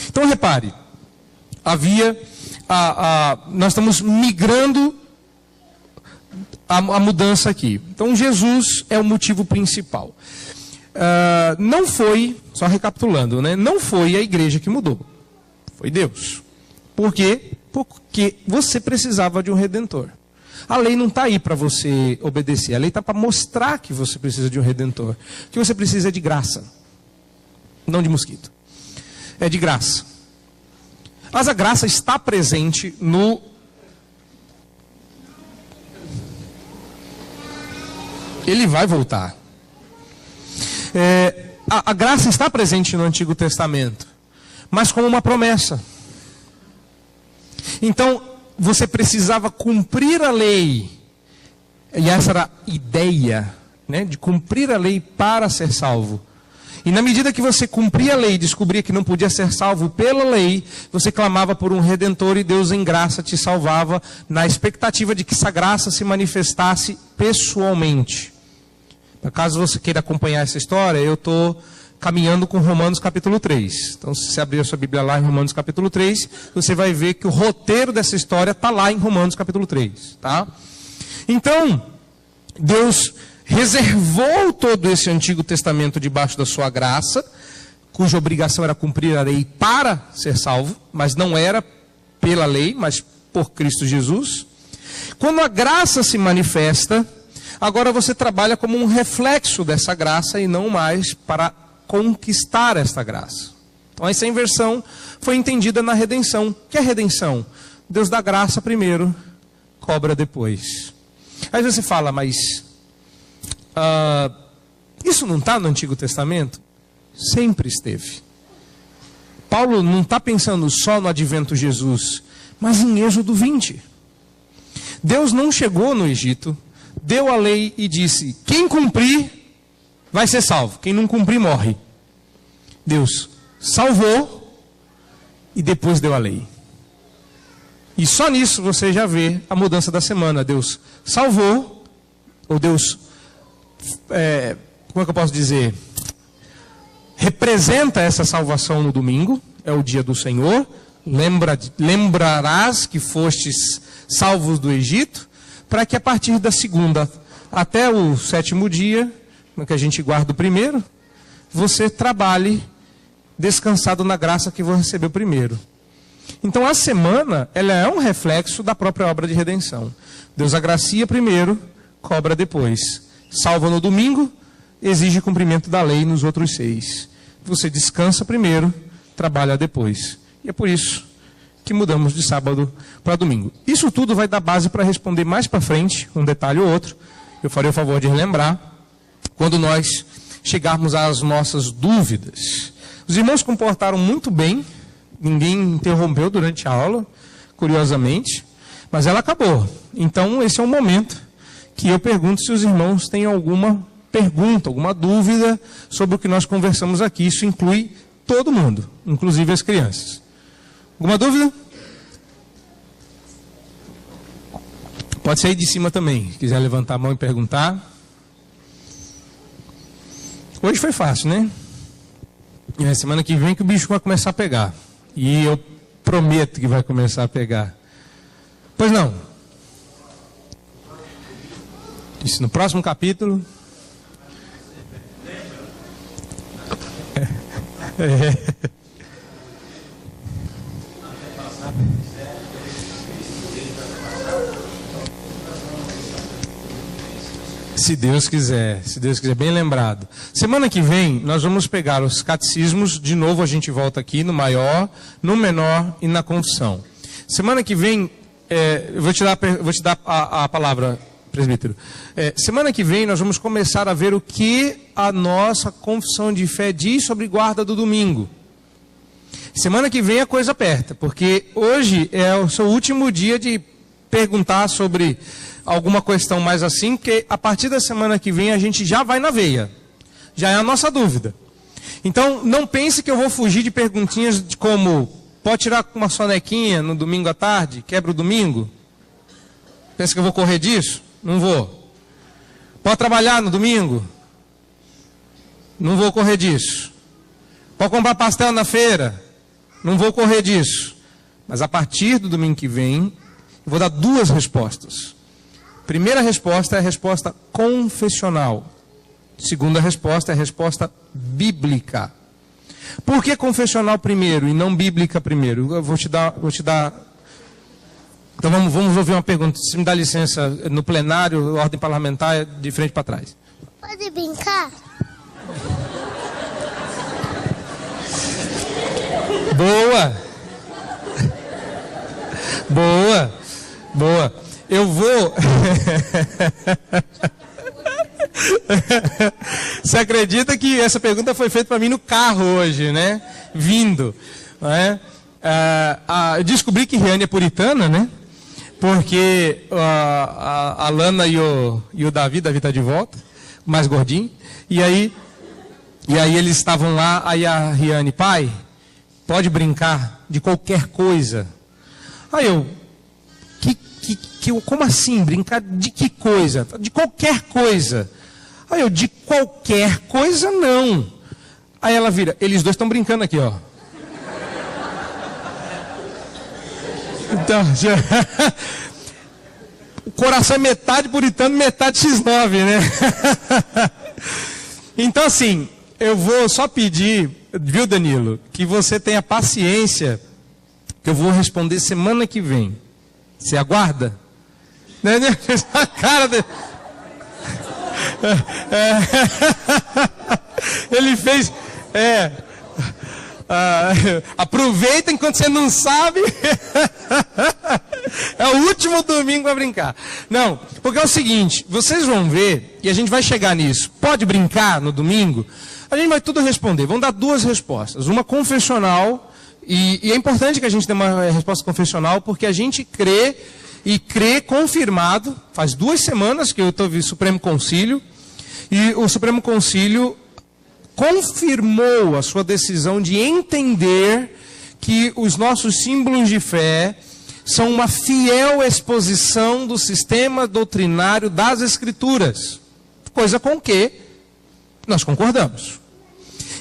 Então repare, nós estamos migrando a mudança aqui. Então Jesus é o motivo principal. Não foi, só recapitulando, né? Não foi a igreja que mudou, foi Deus. Por quê? Porque você precisava de um redentor. A lei não está aí para você obedecer, a lei está para mostrar que você precisa de um redentor. O que você precisa é de graça, não de mosquito. É de graça. Mas a graça está presente no... Ele vai voltar. A graça está presente no Antigo Testamento, mas como uma promessa. Então, você precisava cumprir a lei. E essa era a ideia, né, de cumprir a lei para ser salvo. E na medida que você cumpria a lei e descobria que não podia ser salvo pela lei, você clamava por um redentor e Deus em graça te salvava, na expectativa de que essa graça se manifestasse pessoalmente. Caso você queira acompanhar essa história, eu estou caminhando com Romanos capítulo 3. Então, se você abrir a sua Bíblia lá em Romanos capítulo 3, você vai ver que o roteiro dessa história está lá em Romanos capítulo 3. Tá? Então, Deus reservou todo esse Antigo Testamento debaixo da sua graça, cuja obrigação era cumprir a lei para ser salvo, mas não era pela lei, mas por Cristo Jesus. Quando a graça se manifesta, agora você trabalha como um reflexo dessa graça e não mais para conquistar esta graça. Então essa inversão foi entendida na redenção. O que é redenção? Deus dá graça primeiro, cobra depois. Aí você fala, mas isso não está no Antigo Testamento? Sempre esteve. Paulo não está pensando só no advento de Jesus, mas em Êxodo 20. Deus não chegou no Egito, deu a lei e disse, quem cumprir vai ser salvo, quem não cumprir morre. Deus salvou e depois deu a lei. E só nisso você já vê a mudança da semana. Deus salvou, ou Deus, como é que eu posso dizer? Representa essa salvação no domingo, é o dia do Senhor, lembrarás que fostes salvos do Egito, para que a partir da segunda até o 7º dia, que a gente guarda o primeiro, você trabalhe descansado na graça que você recebeu primeiro. Então a semana, ela é um reflexo da própria obra de redenção. Deus agracia primeiro, cobra depois. Salva no domingo, exige cumprimento da lei nos outros 6. Você descansa primeiro, trabalha depois. E é por isso que mudamos de sábado para domingo. Isso tudo vai dar base para responder mais para frente, um detalhe ou outro. Eu farei o favor de relembrar, quando nós chegarmos às nossas dúvidas. Os irmãos comportaram muito bem, ninguém interrompeu durante a aula, curiosamente, mas ela acabou. Então esse é um momento que eu pergunto se os irmãos têm alguma pergunta, alguma dúvida sobre o que nós conversamos aqui. Isso inclui todo mundo, inclusive as crianças. Alguma dúvida? Pode sair de cima também, se quiser levantar a mão e perguntar. Hoje foi fácil, né? É semana que vem que o bicho vai começar a pegar. E eu prometo que vai começar a pegar. Pois não. Isso no próximo capítulo. Se Deus quiser, bem lembrado. Semana que vem, nós vamos pegar os catecismos, de novo a gente volta aqui no maior, no menor e na confissão. Semana que vem, eu vou te dar a palavra, presbítero. Semana que vem nós vamos começar a ver o que a nossa confissão de fé diz sobre guarda do domingo. Semana que vem a coisa aperta, porque hoje é o seu último dia de perguntar sobre alguma questão mais assim, porque a partir da semana que vem a gente já vai na veia. Já é a nossa dúvida. Então, não pense que eu vou fugir de perguntinhas de como, pode tirar uma sonequinha no domingo à tarde, quebra o domingo? Pensa que eu vou correr disso? Não vou. Pode trabalhar no domingo? Não vou correr disso. Pode comprar pastel na feira? Não vou correr disso. Mas a partir do domingo que vem, eu vou dar 2 respostas. Primeira resposta é a resposta confessional. Segunda resposta é a resposta bíblica. Por que confessional primeiro e não bíblica primeiro? Eu vou te dar. Então vamos ouvir uma pergunta. Se me dá licença, no plenário, ordem parlamentar, de frente para trás. Pode brincar? Boa. Boa. Eu vou... Você acredita que essa pergunta foi feita para mim no carro hoje, né? Vindo. Não é? Eu descobri que Riane é puritana, né? Porque a Lana e o Davi está de volta, mais gordinho. E aí eles estavam lá, aí a Riane, pai, pode brincar de qualquer coisa. Aí eu... como assim? Brincar de que coisa? De qualquer coisa. Aí eu, de qualquer coisa não. Aí ela vira, eles dois estão brincando aqui, ó. Então, o coração é metade puritano, metade X9, né? Então assim, eu vou só pedir, viu, Danilo, que você tenha paciência, que eu vou responder semana que vem. Você aguarda? A cara dele. Ele fez. Aproveita enquanto você não sabe. É o último domingo para brincar. Não, porque é o seguinte: vocês vão ver, e a gente vai chegar nisso. Pode brincar no domingo? A gente vai tudo responder. Vão dar 2 respostas. Uma confessional. E é importante que a gente dê uma resposta confessional, porque a gente crê, e crê confirmado, faz 2 semanas que eu tive o Supremo Concílio, e o Supremo Concílio confirmou a sua decisão de entender que os nossos símbolos de fé são uma fiel exposição do sistema doutrinário das Escrituras, coisa com que nós concordamos.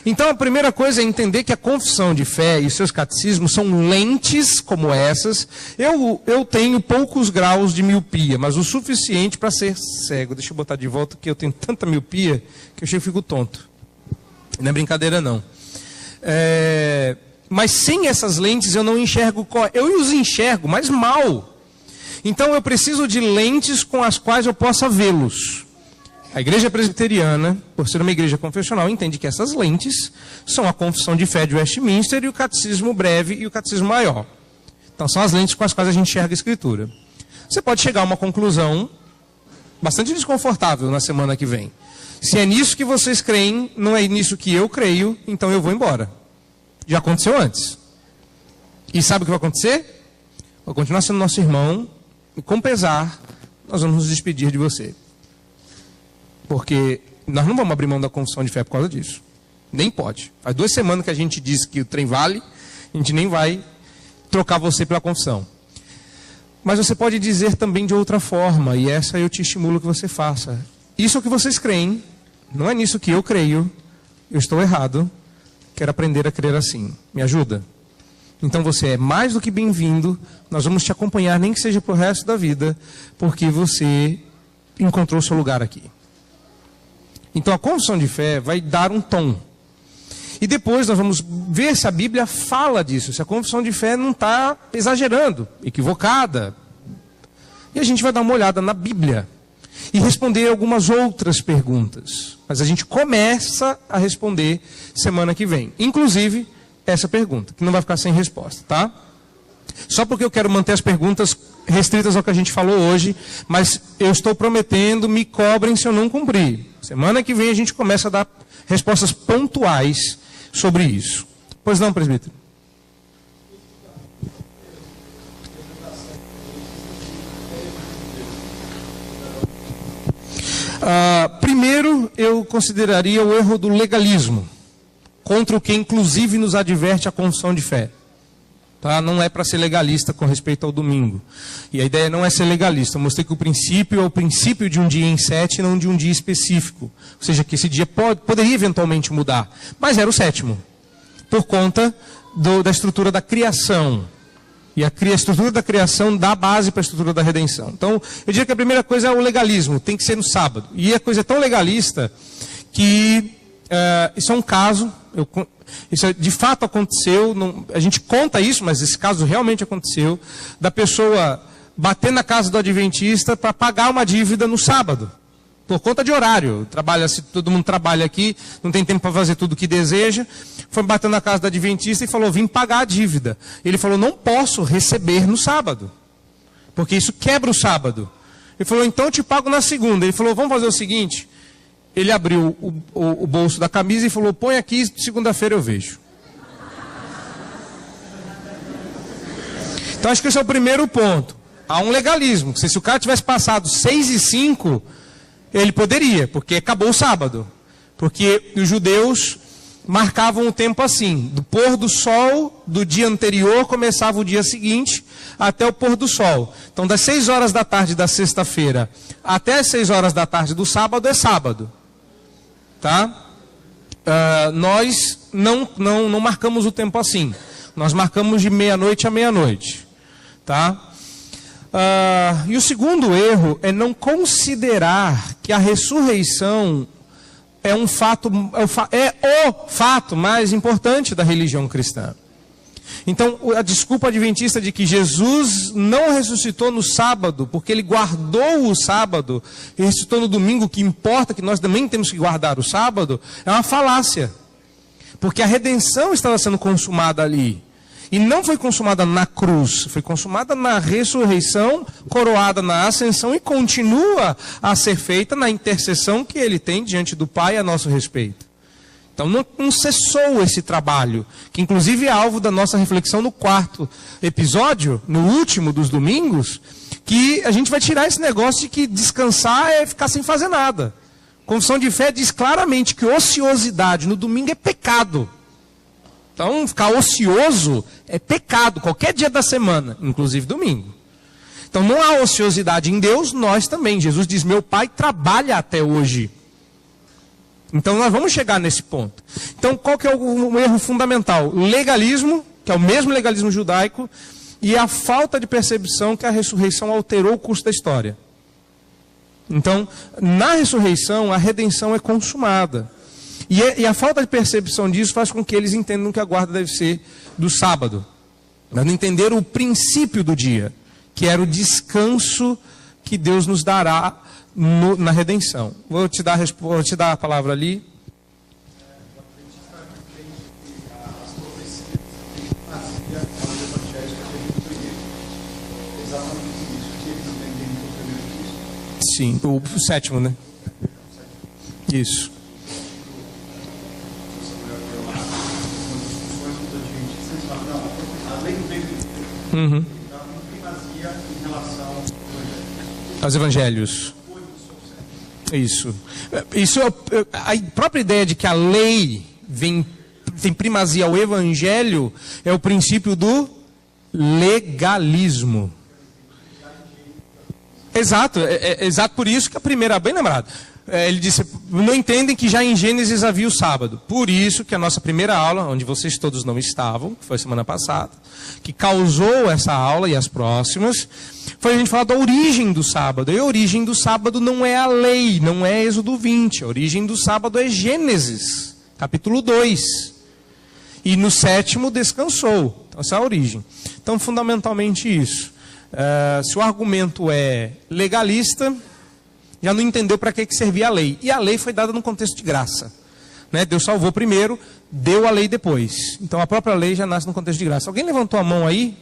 Então a primeira coisa é entender que a confissão de fé e os seus catecismos são lentes como essas. Eu tenho poucos graus de miopia, mas o suficiente para ser cego. Deixa eu botar de volta que eu tenho tanta miopia que eu chego e fico tonto. Não é brincadeira não. Mas sem essas lentes eu não enxergo, eu os enxergo, mas mal. Então eu preciso de lentes com as quais eu possa vê-los. A igreja presbiteriana, por ser uma igreja confessional, entende que essas lentes são a confissão de fé de Westminster e o catecismo breve e o catecismo maior. Então são as lentes com as quais a gente enxerga a escritura. Você pode chegar a uma conclusão bastante desconfortável na semana que vem. Se é nisso que vocês creem, não é nisso que eu creio, então eu vou embora. Já aconteceu antes. E sabe o que vai acontecer? Vai continuar sendo nosso irmão, e com pesar, nós vamos nos despedir de você. Porque nós não vamos abrir mão da confissão de fé por causa disso. Nem pode. Faz 2 semanas que a gente diz que o trem vale, a gente nem vai trocar você pela confissão. Mas você pode dizer também de outra forma, e essa eu te estimulo que você faça. Isso é o que vocês creem, não é nisso que eu creio, eu estou errado, quero aprender a crer assim. Me ajuda? Então você é mais do que bem-vindo, nós vamos te acompanhar, nem que seja para o resto da vida, porque você encontrou seu lugar aqui. Então a confissão de fé vai dar um tom. E depois nós vamos ver se a Bíblia fala disso, se a confissão de fé não está exagerando, equivocada. E a gente vai dar uma olhada na Bíblia e responder algumas outras perguntas. Mas a gente começa a responder semana que vem. Inclusive essa pergunta, que não vai ficar sem resposta, tá? Só porque eu quero manter as perguntas restritas ao que a gente falou hoje, mas eu estou prometendo, me cobrem se eu não cumprir. Semana que vem a gente começa a dar respostas pontuais sobre isso. Pois não, presbítero? Primeiro, eu consideraria o erro do legalismo, contra o que inclusive nos adverte a confissão de fé. Tá? Não é para ser legalista com respeito ao domingo. E a ideia não é ser legalista. Eu mostrei que o princípio é o princípio de um dia em 7, não de um dia específico. Ou seja, que esse dia poderia eventualmente mudar. Mas era o 7º. Por conta da estrutura da criação. E a estrutura da criação dá base para a estrutura da redenção. Então, eu diria que a primeira coisa é o legalismo. Tem que ser no sábado. E a coisa é tão legalista que isso é um caso... Isso de fato aconteceu, a gente conta isso, mas esse caso realmente aconteceu, da pessoa bater na casa do adventista para pagar uma dívida no sábado, por conta de horário. Todo mundo trabalha aqui, não tem tempo para fazer tudo o que deseja, foi bater na casa do adventista e falou, vim pagar a dívida. Ele falou, não posso receber no sábado, porque isso quebra o sábado. Ele falou, então eu te pago na segunda. Ele falou, vamos fazer o seguinte... Ele abriu o bolso da camisa e falou, põe aqui, segunda-feira eu vejo. Então acho que esse é o primeiro ponto. Há um legalismo. Se o cara tivesse passado 6:05, ele poderia, porque acabou o sábado. Porque os judeus marcavam o tempo assim. Do pôr do sol do dia anterior começava o dia seguinte até o pôr do sol. Então das 6 horas da tarde da sexta-feira até as 6 horas da tarde do sábado é sábado. Tá? Nós não marcamos o tempo assim. Nós marcamos de meia-noite a meia-noite. Tá? E o segundo erro é não considerar que a ressurreição é o fato mais importante da religião cristã. Então, a desculpa adventista de que Jesus não ressuscitou no sábado, porque ele guardou o sábado, e ressuscitou no domingo, que importa que nós também temos que guardar o sábado, é uma falácia. Porque a redenção estava sendo consumada ali. E não foi consumada na cruz, foi consumada na ressurreição, coroada na ascensão e continua a ser feita na intercessão que ele tem diante do Pai a nosso respeito. Então não cessou esse trabalho, que inclusive é alvo da nossa reflexão no 4º episódio, no último dos domingos, que a gente vai tirar esse negócio de que descansar é ficar sem fazer nada. Confissão de Fé diz claramente que ociosidade no domingo é pecado. Então ficar ocioso é pecado, qualquer dia da semana, inclusive domingo. Então não há ociosidade em Deus, nós também. Jesus diz, meu Pai trabalha até hoje. Então nós vamos chegar nesse ponto. Então qual que é o erro fundamental? Legalismo, que é o mesmo legalismo judaico, e a falta de percepção que a ressurreição alterou o curso da história. Então, na ressurreição, a redenção é consumada. E a falta de percepção disso faz com que eles entendam que a guarda deve ser do sábado. Mas não entenderam o princípio do dia, que era o descanso que Deus nos dará na redenção. Vou te dar a palavra ali. Sim, o sétimo, né? Isso. Uhum. Aos evangelhos. Isso. Isso é a própria ideia de que a lei tem primazia ao evangelho é o princípio do legalismo. Exato, é exato por isso que a primeira, bem lembrado, ele disse, não entendem que já em Gênesis havia o sábado. Por isso que a nossa primeira aula, onde vocês todos não estavam, que foi semana passada, que causou essa aula e as próximas, foi a gente falar da origem do sábado. E a origem do sábado não é a lei, não é Êxodo 20. A origem do sábado é Gênesis, capítulo 2. E no sétimo descansou. Então essa é a origem. Então fundamentalmente isso. Se o argumento é legalista, já não entendeu para que servia a lei. E a lei foi dada num contexto de graça. Né? Deus salvou primeiro, deu a lei depois. Então a própria lei já nasce num contexto de graça. Alguém levantou a mão aí?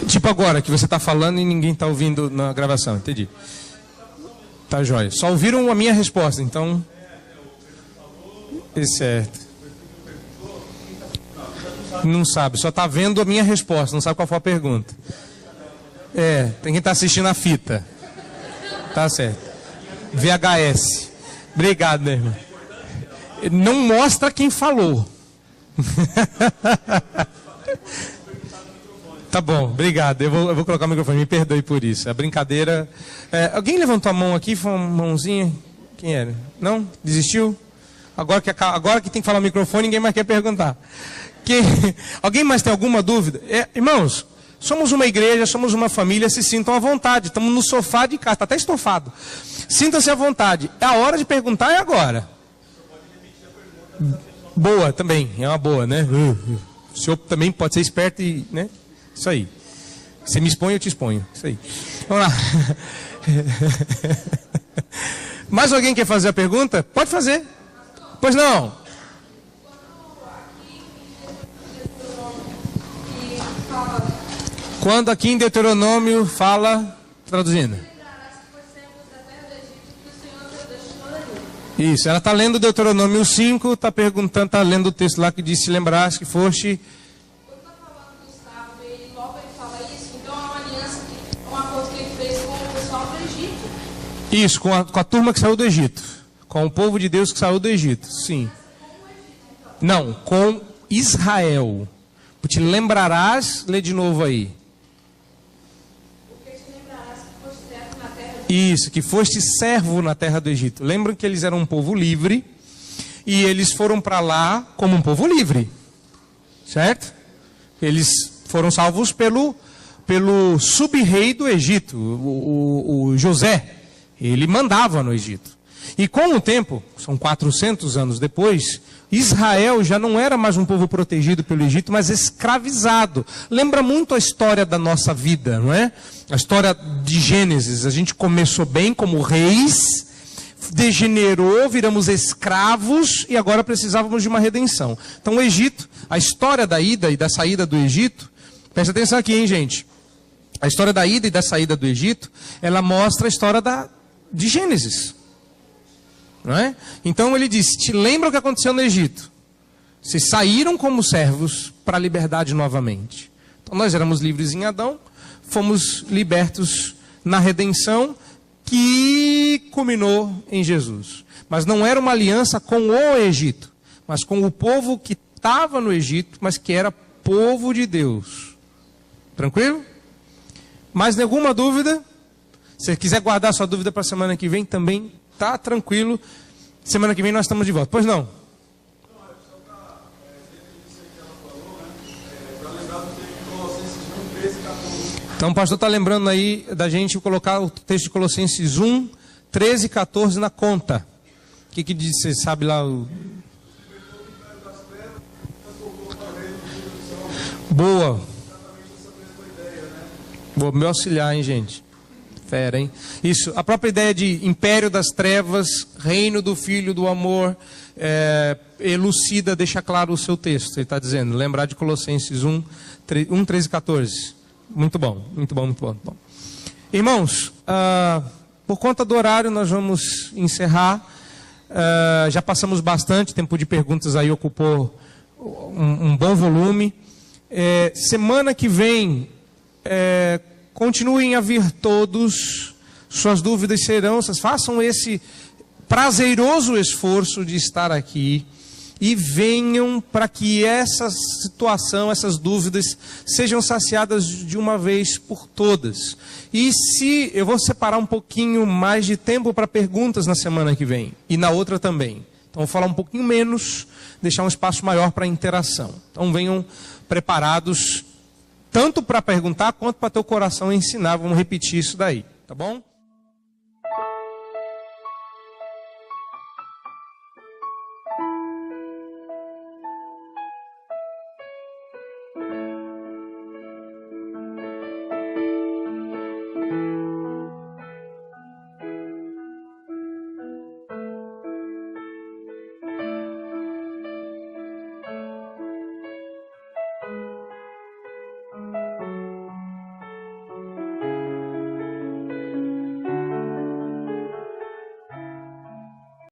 Tipo agora, que você está falando e ninguém está ouvindo na gravação, entendi. Tá jóia. Só ouviram a minha resposta, então... É certo. Não sabe, só está vendo a minha resposta, não sabe qual foi a pergunta. Tem quem está assistindo a fita. Tá certo. VHS. Obrigado, meu irmão. Não mostra quem falou. Tá bom, obrigado. Eu vou colocar o microfone, me perdoe por isso. A brincadeira... alguém levantou a mão aqui? Foi uma mãozinha? Quem era? Não? Desistiu? Agora que tem que falar o microfone, ninguém mais quer perguntar. Alguém mais tem alguma dúvida? Irmãos, somos uma igreja, somos uma família, se sintam à vontade. Estamos no sofá de casa, está até estofado. Sintam-se à vontade. A hora de perguntar é agora. Boa, também. É uma boa, né? O senhor também pode ser esperto e... né? Isso aí. Você me expõe, eu te exponho. Isso aí. Vamos lá. Mais alguém quer fazer a pergunta? Pode fazer. Pois não. Quando aqui em Deuteronômio fala, traduzindo. Isso, ela está lendo Deuteronômio 5, está perguntando, está lendo o texto lá que diz, se lembrasse que foste... Isso, com a turma que saiu do Egito. Com o povo de Deus que saiu do Egito. Sim. Não, com Israel. Te lembrarás, lê de novo aí. Isso, que foste servo na terra do Egito. Lembram que eles eram um povo livre. E eles foram para lá como um povo livre. Certo? Eles foram salvos pelo sub-rei do Egito, o José. Ele mandava no Egito. E com o tempo, são 400 anos depois, Israel já não era mais um povo protegido pelo Egito, mas escravizado. Lembra muito a história da nossa vida, não é? A história de Gênesis. A gente começou bem como reis, degenerou, viramos escravos e agora precisávamos de uma redenção. Então o Egito, a história da ida e da saída do Egito, presta atenção aqui, hein, gente? A história da ida e da saída do Egito, ela mostra a história de Gênesis. Não é? Então ele diz, te lembra o que aconteceu no Egito? Vocês saíram como servos para a liberdade novamente. Então nós éramos livres em Adão, fomos libertos na redenção, que culminou em Jesus. Mas não era uma aliança com o Egito, mas com o povo que estava no Egito, mas que era povo de Deus. Tranquilo? Mais alguma dúvida? Se quiser guardar sua dúvida para a semana que vem, também tá tranquilo. Semana que vem nós estamos de volta. Pois não? Então o pastor está lembrando aí da gente colocar o texto de Colossenses 1, 13 e 14 na conta. O que diz? Você sabe lá o... Boa. Vou me auxiliar, hein, gente? Fera, hein? Isso, a própria ideia de império das trevas, reino do filho do amor, elucida, deixa claro o seu texto. Ele está dizendo, lembrar de Colossenses 1, 13 e 14. Muito bom, muito bom, muito bom. Muito bom. Irmãos, por conta do horário nós vamos encerrar. Já passamos bastante, tempo de perguntas aí ocupou um bom volume. Semana que vem, continuem a vir todos, suas dúvidas serão, vocês façam esse prazeroso esforço de estar aqui e venham para que essa situação, essas dúvidas sejam saciadas de uma vez por todas. E se eu vou separar um pouquinho mais de tempo para perguntas na semana que vem e na outra também. Então vou falar um pouquinho menos, deixar um espaço maior para interação. Então venham preparados tanto para perguntar quanto para teu coração ensinar. Vamos repetir isso daí, tá bom?